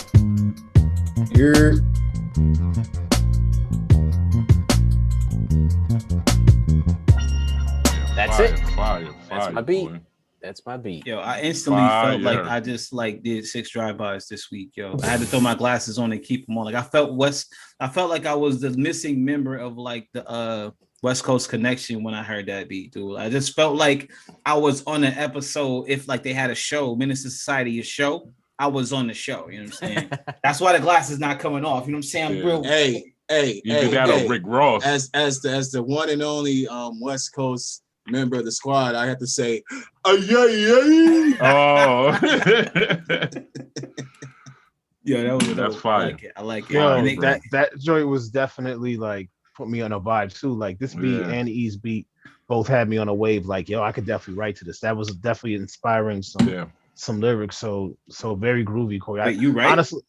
That's it. Fire, That's my beat. boy. That's my beat. Yo, I instantly felt like I just like did 6 drive-bys this week. Yo, I had to throw my glasses on and keep them on. Like I felt like I was the missing member of like the West Coast Connection when I heard that beat, dude. I just felt like I was on an episode. If like they had a show, Minister Society, a show, I was on the show. You know what I'm saying? That's why the glasses not coming off. You know what I'm saying? I'm real. Hey, You did that on Rick Ross. As the one and only West Coast member of the squad, I have to say, yeah. Oh. Yeah, that was That's dope. fire. I like it. Yo, And it- that joint was definitely like put me on a vibe too. Like this beat and E's beat both had me on a wave. Like, yo, I could definitely write to this. That was definitely inspiring some lyrics. So very groovy, Corey. Wait, you right? Honestly,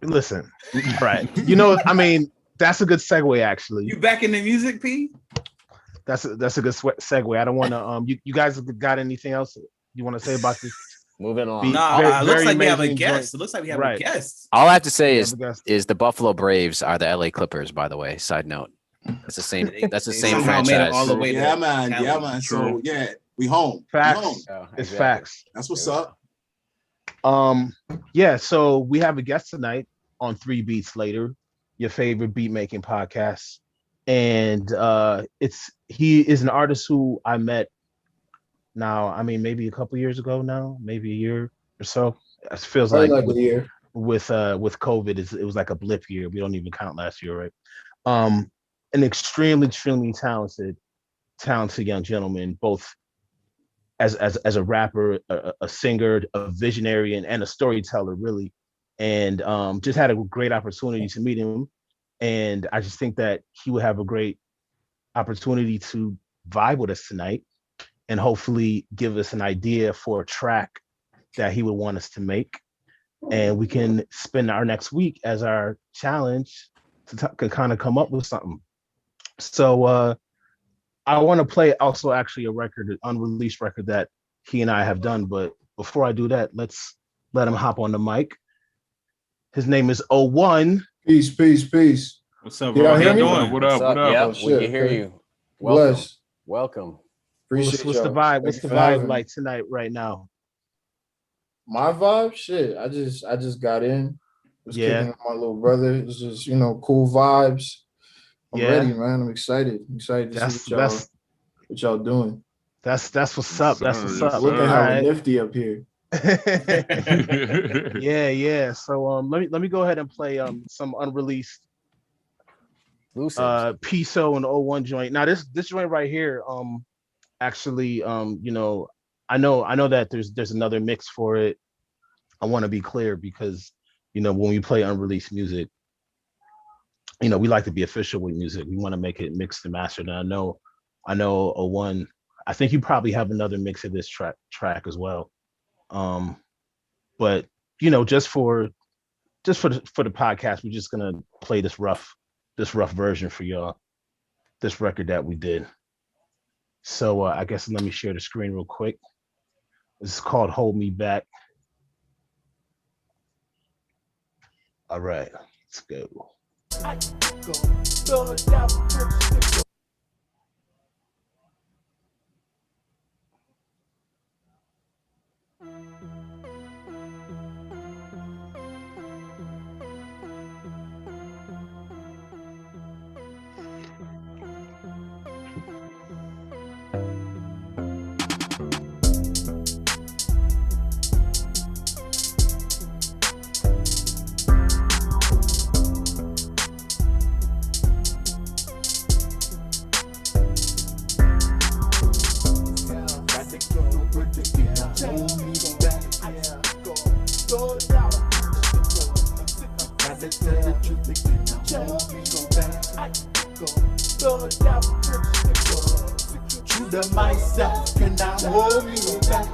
listen, right? You know, I mean, that's a good segue. Actually, You back in the music, P? that's a good segue. I don't want to. You guys got anything else you want to say about this? Moving on. Beat? No, Very- it looks very like we have a amazing guest. joint. It looks like we have Right. a guest. All I have to say Yeah, is because- the Buffalo Braves are the LA Clippers, by the way. Side note. That's the same. That's the They same somehow made it franchise. all the way Yeah, to man. Cali. Yeah, man. So True. yeah, we home. Facts. We home. Oh, It's exactly. facts. That's what's up. Yeah, so we have a guest tonight on 3 Beats Later, your favorite beat making podcast. And he is an artist who I met now, I mean, maybe a couple years ago now, maybe a year or so. It feels like a year. with COVID, it was like a blip year. We don't even count last year, right? an extremely talented young gentleman, both as a rapper, a singer, a visionary, and a storyteller, really. And just had a great opportunity to meet him. And I just think that he would have a great opportunity to vibe with us tonight and hopefully give us an idea for a track that he would want us to make. And we can spend our next week as our challenge to kind of come up with something. So I want to play also actually a record, an unreleased record that he and I have done. But before I do that, let's let him hop on the mic. His name is OhWon. Peace. What's up, Can bro? y'all How hear you me? doing? What up? Yeah, Oh, we shit, can hear okay. you. Welcome. Bless. Welcome. Appreciate What's the y'all. vibe? Thank What's you the for having vibe me. like tonight, right now? My vibe, shit. I just got in. Was Yeah. kicking with my little brother. It's just, cool vibes. I'm Yeah. ready, man. I'm excited. I'm excited to see what y'all doing. That's what's up. That's what's Yes, up. Looking sir. hella Alright. nifty up here. Yeah. So let me go ahead and play some unreleased Exclusives. Piso and OhWon joint. Now this joint right here, actually, I know that there's another mix for it. I want to be clear because when we play unreleased music, we like to be official with music. We want to make it mixed and mastered. And I know OhWon, I think you probably have another mix of this track as well. But just for the podcast, we're just gonna play this rough version for y'all, this record that we did. So I guess let me share the screen real quick. This is called Hold Me Back. All right, let's go. True to myself, can I hold me back?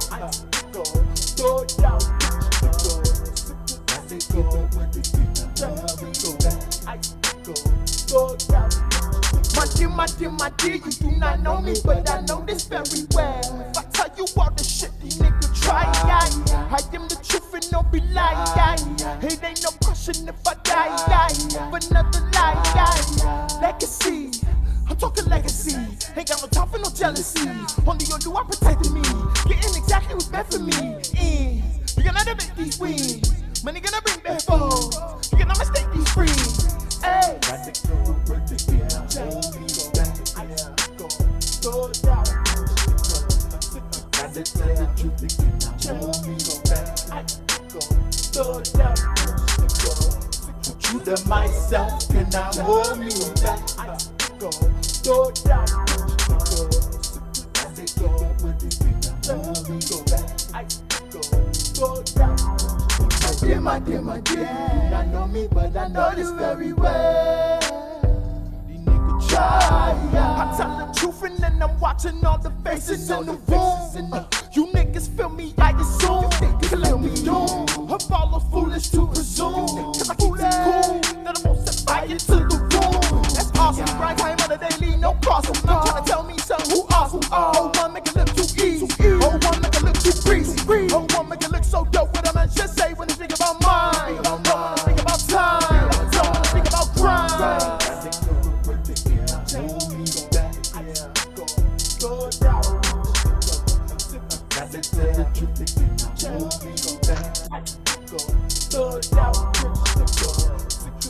My dear, you do not know me, but I know this very well. If I tell you all the shit, these niggas try. I am the truth and no be lie. It ain't no question if I die. But another lie. Legacy. I'm talking legacy. Ain't got no time for no jealousy. Only on you are protecting me. Getting exactly what's meant for me. You gonna never make these wins. Money gonna bring back foes. You cannot mistake these friends. Hey. True to myself, can I hold me back? My dear, you do not know me, but I know this very well. These niggas try. I tell the truth and then I'm watching all the faces in the room. You niggas feel me, I assume. You feel me doomed. I follow foolish to presume. Cause I keep it cool, that I won't set fire to the room. That's awesome, right? Time on the daily, no problem. I'm trying to tell me something who awesome. Oh, one make it look too easy. Oh, one make it look too breezy. Oh, one make it look so dope. What I'm just say when I think about mine. Don't wanna think about time. Don't wanna think about grind.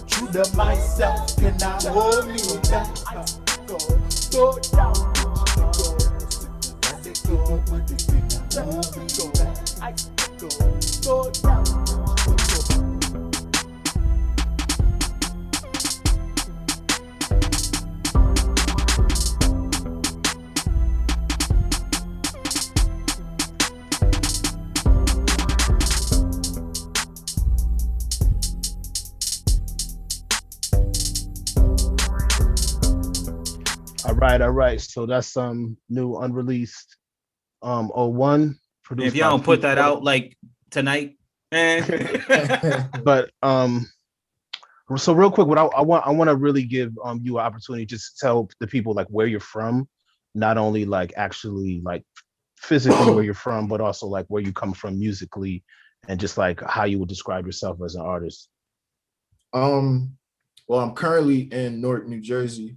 True to myself, can I hold me back? All right. So that's some new unreleased OhWon produced If y'all by don't put that P4. out like tonight, man. But so real quick, what I want to really give you an opportunity just to tell the people like where you're from, not only like actually like physically where you're from, but also like where you come from musically, and just like how you would describe yourself as an artist. Well, I'm currently in Newark, New Jersey.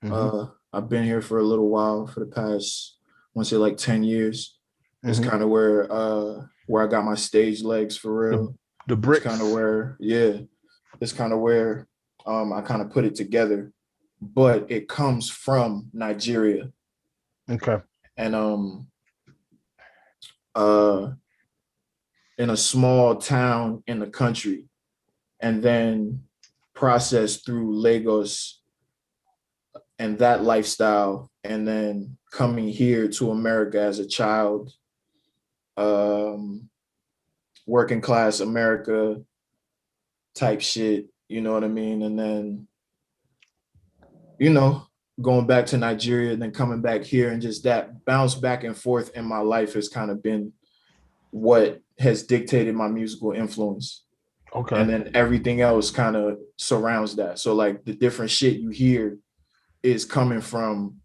I've been here for a little while, for the past, I want to say like 10 years. It's kind of where I got my stage legs for real. The bricks. It's kind of where, it's kind of where I kind of put it together. But it comes from Nigeria. Okay. And in a small town in the country, and then processed through Lagos and that lifestyle, and then coming here to America as a child, working class America type shit, you know what I mean? And then, going back to Nigeria, then coming back here, and just that bounce back and forth in my life has kind of been what has dictated my musical influence. Okay. And then everything else kind of surrounds that. So like the different shit you hear is coming from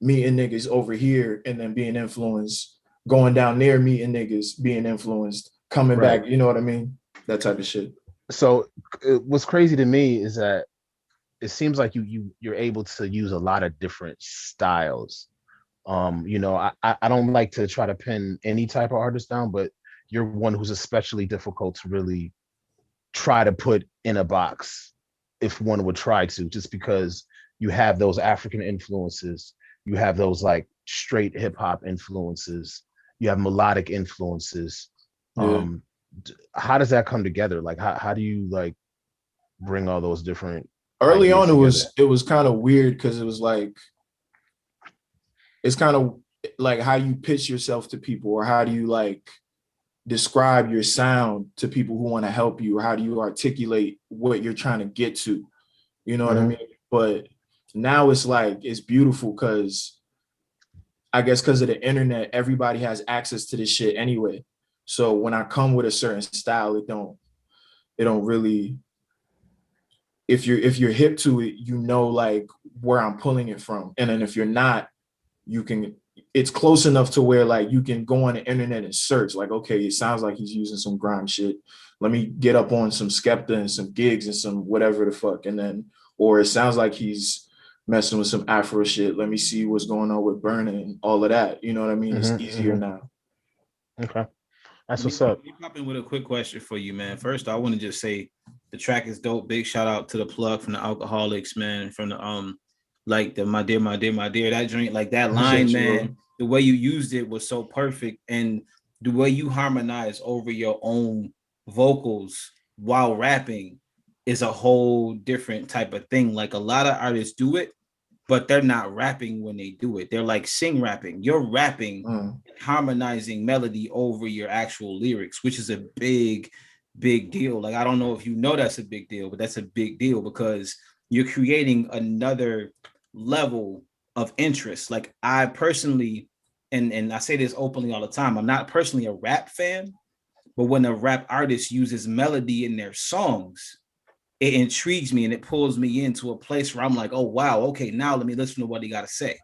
meeting niggas over here and then being influenced, going down there, meeting niggas, being influenced, coming back, you know what I mean? That type of shit. So what's crazy to me is that it seems like you're able to use a lot of different styles. I don't like to try to pin any type of artist down, but you're one who's especially difficult to really try to put in a box if one would try to, just because you have those African influences, you have those like straight hip hop influences, you have melodic influences. How does that come together? Like how do you like bring all those different early on together? it was kind of weird because it was like, it's kind of like how you pitch yourself to people, or how do you like describe your sound to people who want to help you, or how do you articulate what you're trying to get to, you know what I mean? But now it's like, it's beautiful because I guess because of the internet, everybody has access to this shit anyway. So when I come with a certain style, it don't really, if you're hip to it, like where I'm pulling it from. And then if you're not, it's close enough to where like you can go on the internet and search like, okay, it sounds like he's using some grime shit. Let me get up on some Skepta and some gigs and some whatever the fuck. And then, or it sounds like he's messing with some Afro shit. Let me see what's going on with Burner and all of that. You know what I mean? It's easier now. Okay. That's what's up. Let me pop in with a quick question for you, man. First, I want to just say the track is dope. Big shout out to the plug from the Alcoholics, man. From the like the my dear, that drink, like that line, man. The way you used it was so perfect, and the way you harmonize over your own vocals while rapping is a whole different type of thing. Like a lot of artists do it, but they're not rapping when they do it. They're like sing rapping. You're rapping, harmonizing melody over your actual lyrics, which is a big deal. Like, I don't know if you know that's a big deal, but that's a big deal because you're creating another level of interest. Like I personally, and I say this openly all the time, I'm not personally a rap fan, but when a rap artist uses melody in their songs, it intrigues me and it pulls me into a place where I'm like, oh, wow, okay, now let me listen to what he got to say.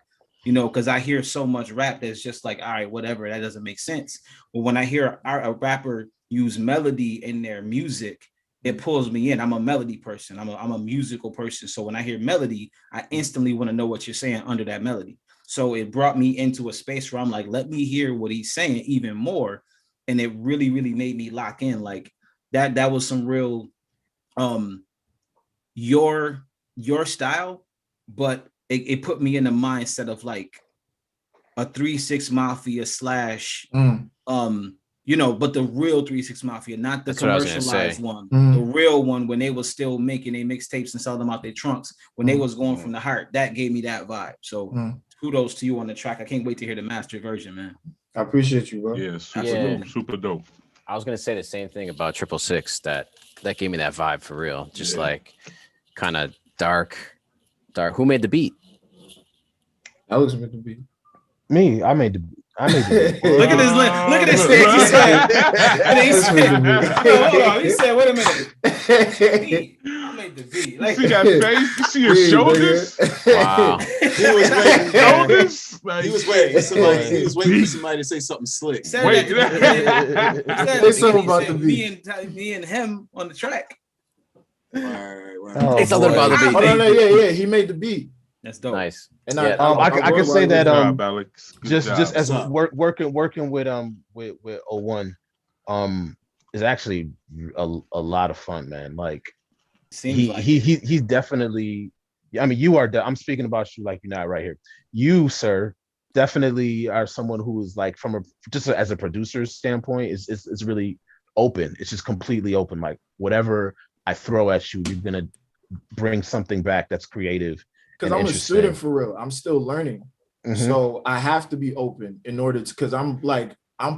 Because I hear so much rap that's just like, all right, whatever, that doesn't make sense. But when I hear a rapper use melody in their music, it pulls me in. I'm a melody person. I'm a musical person. So when I hear melody, I instantly want to know what you're saying under that melody. So it brought me into a space where I'm like, let me hear what he's saying even more. And it really, really made me lock in. Like that was some real your style, but it put me in the mindset of like a 3-6 Mafia / but the real 3-6 Mafia, not the commercialized one, the real one when they was still making their mixtapes and selling them out their trunks, when they was going from the heart. That gave me that vibe. So kudos to you on the track. I can't wait to hear the mastered version, man. I appreciate you, bro. Yeah, super dope. I was gonna say the same thing about 666. That gave me that vibe for real. Just like kind of dark. Who made the beat? Alex made the beat. Me, I made the beat. Look at his lip. Look at his face. He said, hold on. He said, wait a minute. I made the beat. Like, see that face? You see his shoulders? Wow. He was waiting. Shoulders? Like, He was waiting for somebody. He was waiting for somebody to say something slick. said Wait. that at the beginning. He said at the Say something beginning, about he said, the beat. me and him on the track. All right. Oh, Say something boy. about the beat. Oh no, yeah, he made the beat. That's dope. Nice. And Yeah. I can say that Good job, Alex. Good just job. as What's up? working with OhWon is actually a lot of fun, man. Like Seems like he's definitely. I mean, you are. I'm speaking about you like you're not right here. You, sir, definitely are someone who is like as a producer's standpoint is really open. It's just completely open. Like whatever I throw at you, you're gonna bring something back that's creative. Because I'm a student for real. I'm still learning. Mhm. So I have to be open in order to, because I'm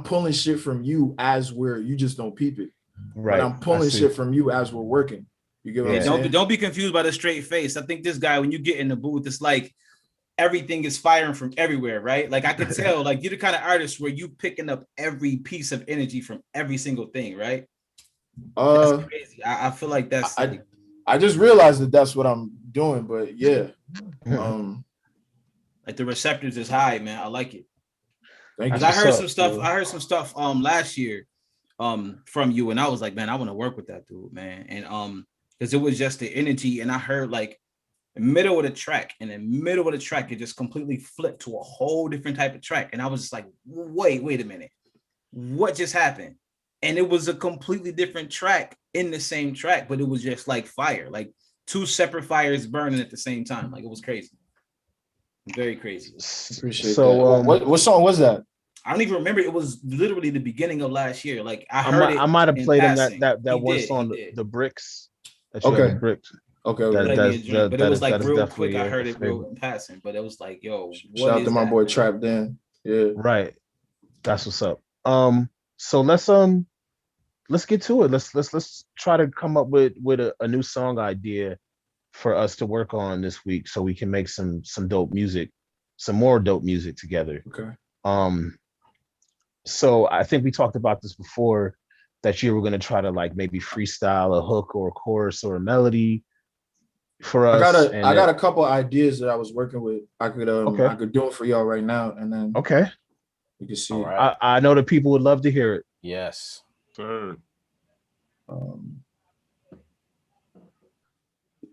pulling shit from you you just don't peep it. Right. But I'm pulling shit from you as we're working. You get what I'm saying? don't be confused by the straight face. I think this guy, when you get in the booth, it's like everything is firing from everywhere, right? Like I could tell, like you're the kind of artist where you picking up every piece of energy from every single thing, right? That's crazy. I feel like that's I just realized that that's what I'm doing, but yeah. Like the receptors is high, man. I like it. Thank you. I heard some stuff. I heard some stuff last year from you, and I was like, man, I want to work with that dude, man. And because it was just the energy, and I heard like the middle of the track, and in the middle of the track, it just completely flipped to a whole different type of track, and I was just like, wait a minute, what just happened? And it was a completely different track in the same track, but it was just like fire, like two separate fires burning at the same time. Like it was crazy. Very crazy. Appreciate So, that. What song was that? I don't even remember. It was literally the beginning of last year. Like I heard it. I might have played him passing. that He one did, song, he did. the bricks. That you Okay. had, the bricks. Okay. But it was like real definitely quick. I heard it real favorite. in passing, but it was like, yo, Shout out to my boy man? Trap Dan. Yeah. Right. That's what's up. So let's get to it. Let's try to come up with a new song idea for us to work on this week, so we can make some dope music, some more dope music together. Okay. So I think we talked about this before, that you were going to try to like maybe freestyle a hook or a chorus or a melody for us. I got a couple ideas that I was working with. I could do it for y'all right now, and then you can see. All right. I know that people would love to hear it. Yes. Sir.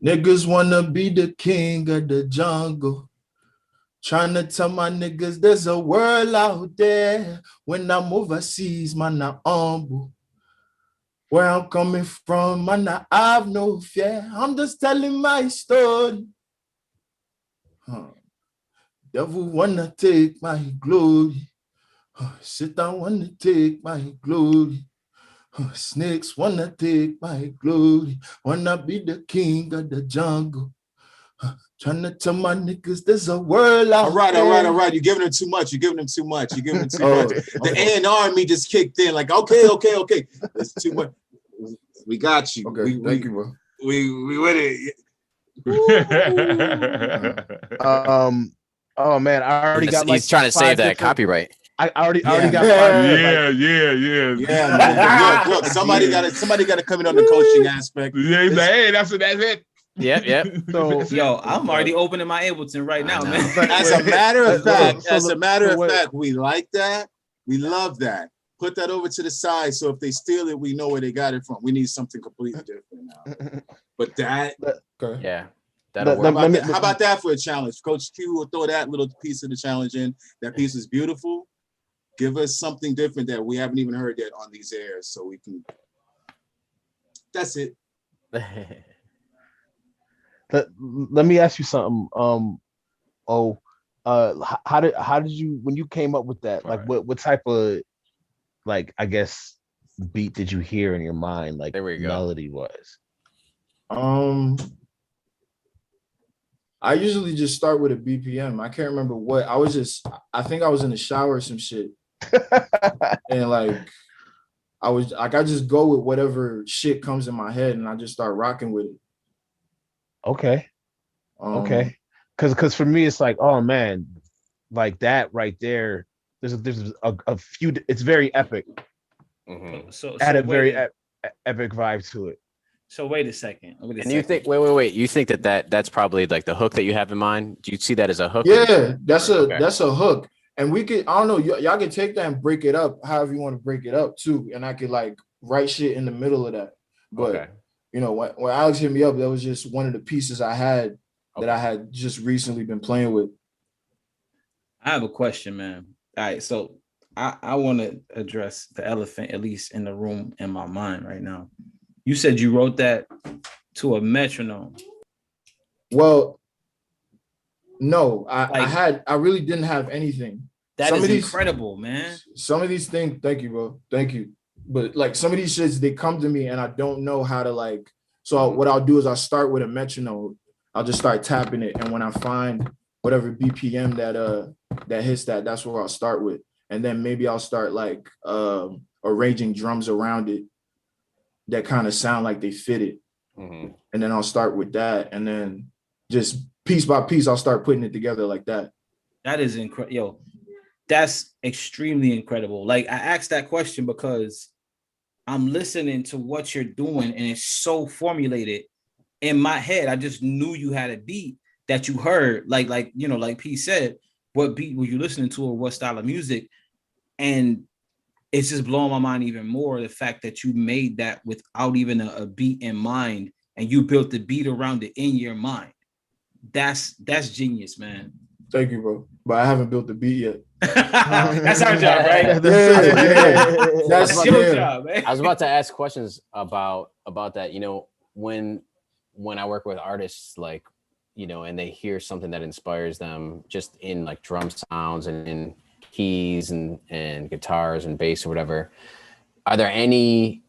Niggas wanna be the king of the jungle. Trying to tell my niggas there's a world out there. When I'm overseas, man, I'm humble. Where I'm coming from, man, I have no fear. I'm just telling my story. Devil wanna take my glory. Satan wanna take my glory. Snakes wanna take my glory. Wanna be the king of the jungle. Trying to tell my niggas there's a world out there. All right. You're giving them too much. You're giving them too much. The A&R in me just kicked in. Like, okay. That's too much. We got you. Okay, thank you, bro. We with it. Oh man, I already got like he's trying to save that copyright. I already got Yeah. Man. Look, somebody gotta come in on the coaching aspect. Yeah, he's like, hey, that's it. Yep. So Yo, I'm already opening my Ableton right now, man. As a matter of fact, we like that. We love that. Put that over to the side, so if they steal it, we know where they got it from. We need something completely different now. But that, Okay. Yeah. That'll work. how about that for a challenge? Coach Q will throw that little piece of the challenge in. That piece is beautiful. Give us something different that we haven't even heard yet on these airs, so we can. That's it. Let me ask you something. How did you, when you came up with that? Like, what type of, like, I guess, beat did you hear in your mind? Like, there we go. Melody was. I usually just start with a BPM. I can't remember what. I think I was in the shower or some shit. And like I just go with whatever shit comes in my head and I just start rocking with it. Okay. Because for me it's like, oh man, like that right there. There's a few. It's very epic. So Had a very wait, epic vibe to it. so wait a second. Wait a And you second. think, wait, you think that's probably like the hook that you have in mind? Do you see that as a hook? Yeah, that's Okay. a hook. And we could, I don't know, y'all can take that and break it up however you want to break it up too. And I could like write shit in the middle of that. But Okay. you know, when Alex hit me up, that was just one of the pieces I had that I had just recently been playing with. I have a question, man. All right, so I want to address the elephant, at least in the room in my mind right now. You said you wrote that to a metronome. Well, no, I really didn't have anything. That is incredible, man. Some of these things, thank you, bro. Thank you. But like some of these shits, they come to me and I don't know how to like. So what I'll do is I'll start with a metronome. I'll just start tapping it, and when I find whatever BPM that hits that's where I'll start with, and then maybe I'll start like arranging drums around it that kind of sound like they fit it, and then I'll start with that, and then just piece by piece I'll start putting it together like that. That is incredible. Yo, that's extremely incredible. Like I asked that question because I'm listening to what you're doing and it's so formulated in my head. I just knew you had a beat that you heard, like you know, like P said, what beat were you listening to or what style of music? And it's just blowing my mind even more, the fact that you made that without even a beat in mind and you built the beat around it in your mind. That's genius, man. Thank you, bro. But I haven't built the beat yet. That's our job, right? That's your job, man. I was about to ask questions about that. You know, when I work with artists, like, you know, and they hear something that inspires them just in like drum sounds and in keys and guitars and bass or whatever, are there any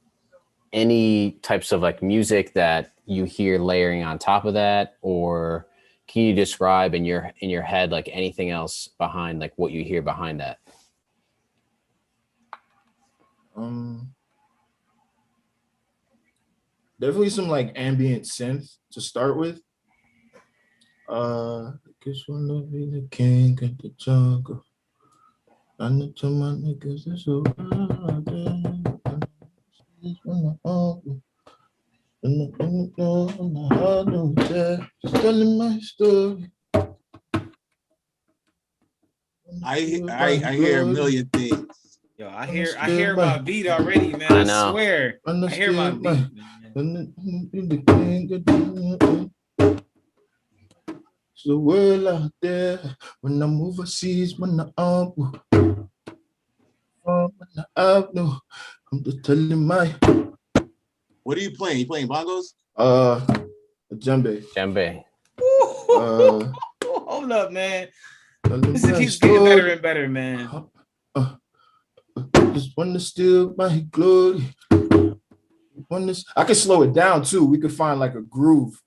types of like music that you hear layering on top of that, or can you describe in your head like anything else behind like what you hear behind that? Definitely some like ambient synth to start with. Guess wanna be the king of the jungle. I know to my niggas it's so telling my story. I hear a million things. Yo, I hear my beat already, man. I swear. I hear my beat, man. It's the world out there when I'm overseas, when I'm I'm just telling my. What are you playing? You playing bongos? A djembe. Djembe. Hold up, man. This keeps getting better and better, man. Just wanna steal my glory. I can slow it down too. We could find like a groove.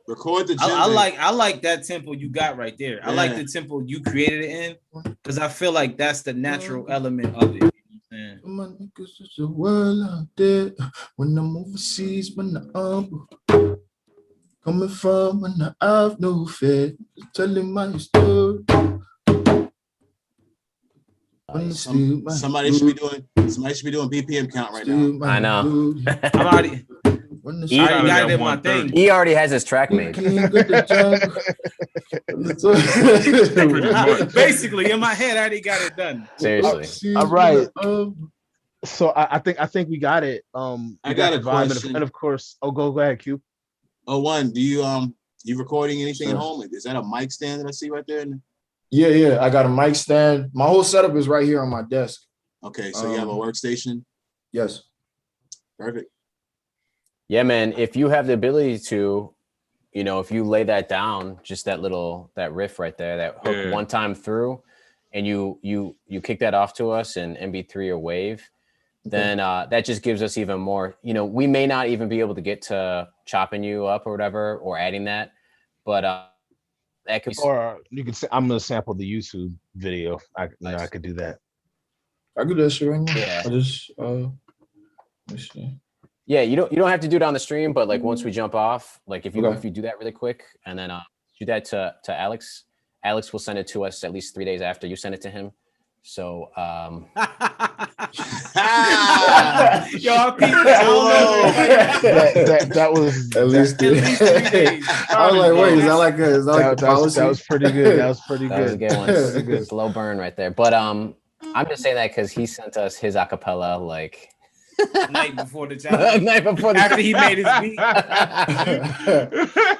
Record the djembe. I like that tempo you got right there. Yeah. I like the tempo you created it in because I feel like that's the natural element of it. My niggas, there's a world out there when I'm overseas, when I'm coming from, when I have no fear, telling my story. Somebody should be doing BPM count right now. I know. I'm already. He already got it in my thing. He already has his track made. Basically, in my head, I already got it done. Seriously. All right. So I think we got it. I got a question. And of course, go ahead, Q. OhWon, do you recording anything at home? Is that a mic stand that I see right there? Yeah. I got a mic stand. My whole setup is right here on my desk. Okay, so you have a workstation? Yes. Perfect. Yeah, man. If you have the ability to, you know, if you lay that down, just that riff right there, that hook one time through, and you kick that off to us in MP3 or Wave, then that just gives us even more. You know, we may not even be able to get to chopping you up or whatever, or adding that, but that could. Or you can say, I'm gonna sample the YouTube video. I could do that. I could do that shit right now. Yeah. I just let's see. Yeah, you don't have to do it on the stream, but like once we jump off, like if you do that really quick and then shoot that to Alex, Alex will send it to us at least 3 days after you send it to him. So Yo, I peeped that was At least 3 days. I was like, wait, is that like a policy? That was pretty good. That was pretty that was a good. good one. Pretty good. Slow burn right there. But I'm just saying that because he sent us his acapella like night before the challenge. night before After he made his beat.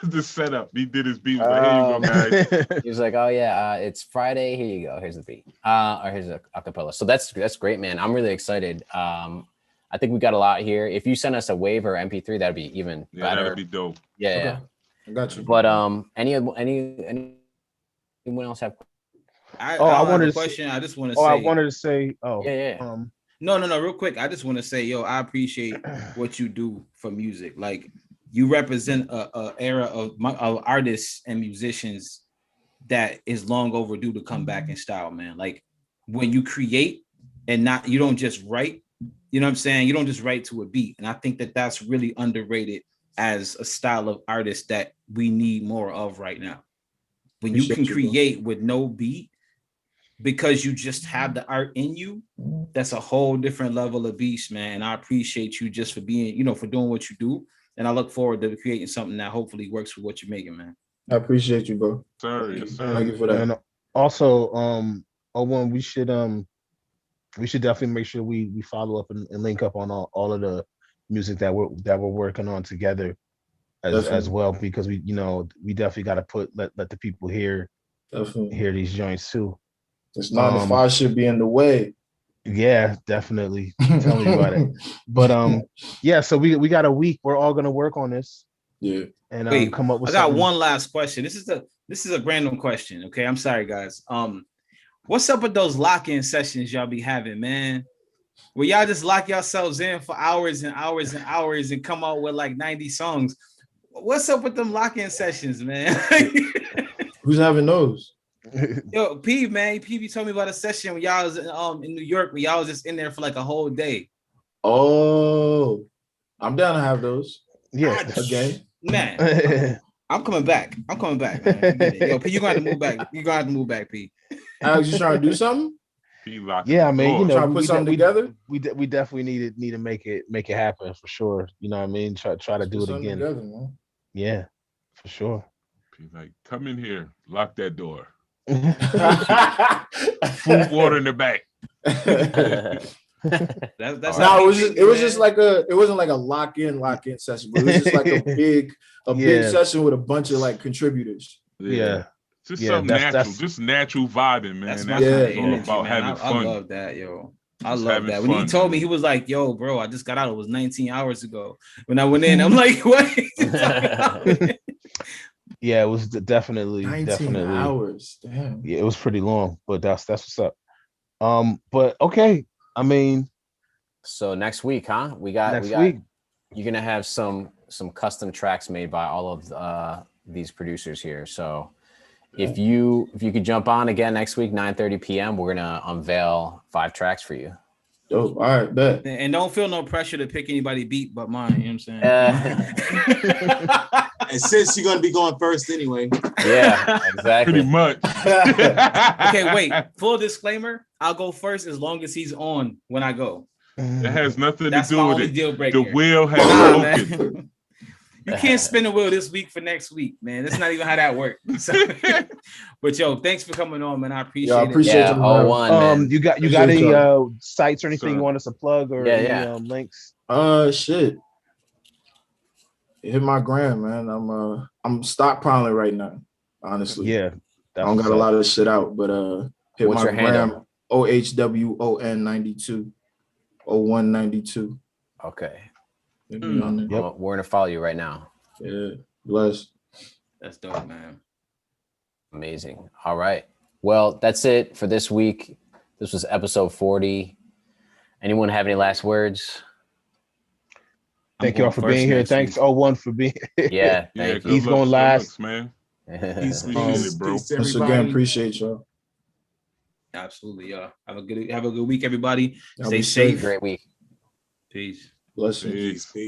The setup. He did his beat. Was like, here you go, guys. He was like, oh yeah, it's Friday. Here you go. Here's the beat. Or here's a acapella. So that's great, man. I'm really excited. I think we got a lot here. If you send us a wave or MP3, that'd be even better. That'd be dope. Yeah, Okay. yeah. I got you. But anyone else have? I wanted a to question. I just want to Oh, say. I wanted to say. Oh, Yeah. No, real quick. I just want to say, yo, I appreciate what you do for music. Like, you represent a era of artists and musicians that is long overdue to come back in style, man. Like, when you create and you don't just write, you know what I'm saying? You don't just write to a beat. And I think that that's really underrated as a style of artist that we need more of right now. When you can create with no beat, because you just have the art in you, that's a whole different level of beast, man. And I appreciate you just for being, for doing what you do. And I look forward to creating something that hopefully works for what you're making, man. I appreciate you, bro. Sorry, yes, sir. Thank you for that. And also, OhWon, we should definitely make sure we follow up and link up on all of the music that we're working on together as well, because we definitely got to let the people hear these joints too. This 9 to 5 should be in the way. Yeah, definitely. Tell me about it. But yeah, so we got a week. We're all gonna work on this. Yeah. And come up with I got something. one last question. This is a random question. Okay. I'm sorry, guys. What's up with those lock-in sessions y'all be having, man? Where y'all just lock yourselves in for hours and hours and hours and come out with like 90 songs. What's up with them lock-in sessions, man? Who's having those? Yo, P, man, P told me about a session when y'all was in New York, where y'all was just in there for like a whole day. Oh, I'm down to have those. Yeah, again, man. I'm coming back, man. Yo, P, you're gonna have to move back. You're gonna have to move back, P. Alex, you trying to do something? Yeah, I mean, trying to put something together. We definitely need to make it happen for sure. You know what I mean? Try to do it again. Together, man. Yeah, for sure. He's like, come in here, lock that door. Food, water in the back. That's no, it was just like it wasn't like a lock in session, but it was just like a big session with a bunch of like contributors. Yeah. Just something natural, just natural vibing, man. That's what it's all energy, about, man. Having fun. I love that, yo. I love that. When fun, he told me, he was like, yo, bro, I just got out. It was 19 hours ago. When I went in, I'm like, what? Yeah, it was definitely 19 hours. Damn. Yeah, it was pretty long, but that's what's up. But okay, I mean, so next week, huh? We got week. You're gonna have some custom tracks made by all of these producers here. So if you could jump on again next week, 9:30 p.m., we're gonna unveil 5 tracks for you. Dope. All right, bet. And don't feel no pressure to pick anybody beat but mine. You know what I'm saying? And since you're gonna be going first anyway. Yeah, exactly. Pretty much. Okay, wait. Full disclaimer: I'll go first as long as he's on when I go. It has nothing That's to do my with only it. deal breaker. The wheel has spoken. Man. You can't spin the wheel this week for next week, man. That's not even how that works. So, but yo, thanks for coming on, man. I appreciate it. Appreciate you. OhWon, man. You got any sites or anything you want us to plug or any links? Shit. Hit my gram, man. I'm stockpiling right now, honestly. Yeah. I don't got a lot of shit out, but hit What's my your gram, handle? OhWon92. OhWon92. Okay. Yep. We're gonna follow you right now. Yeah. Bless. That's dope, man. Amazing. All right. Well, that's it for this week. This was episode 40. Anyone have any last words? Thank you all for being here. Thanks, OhWon, for being here. Yeah, thank you. He's going last, man. Peace, bro. Once again, appreciate y'all. Absolutely, y'all. Have a good week, everybody. Y'all Stay be safe. Great week. Peace. Blessings. Peace.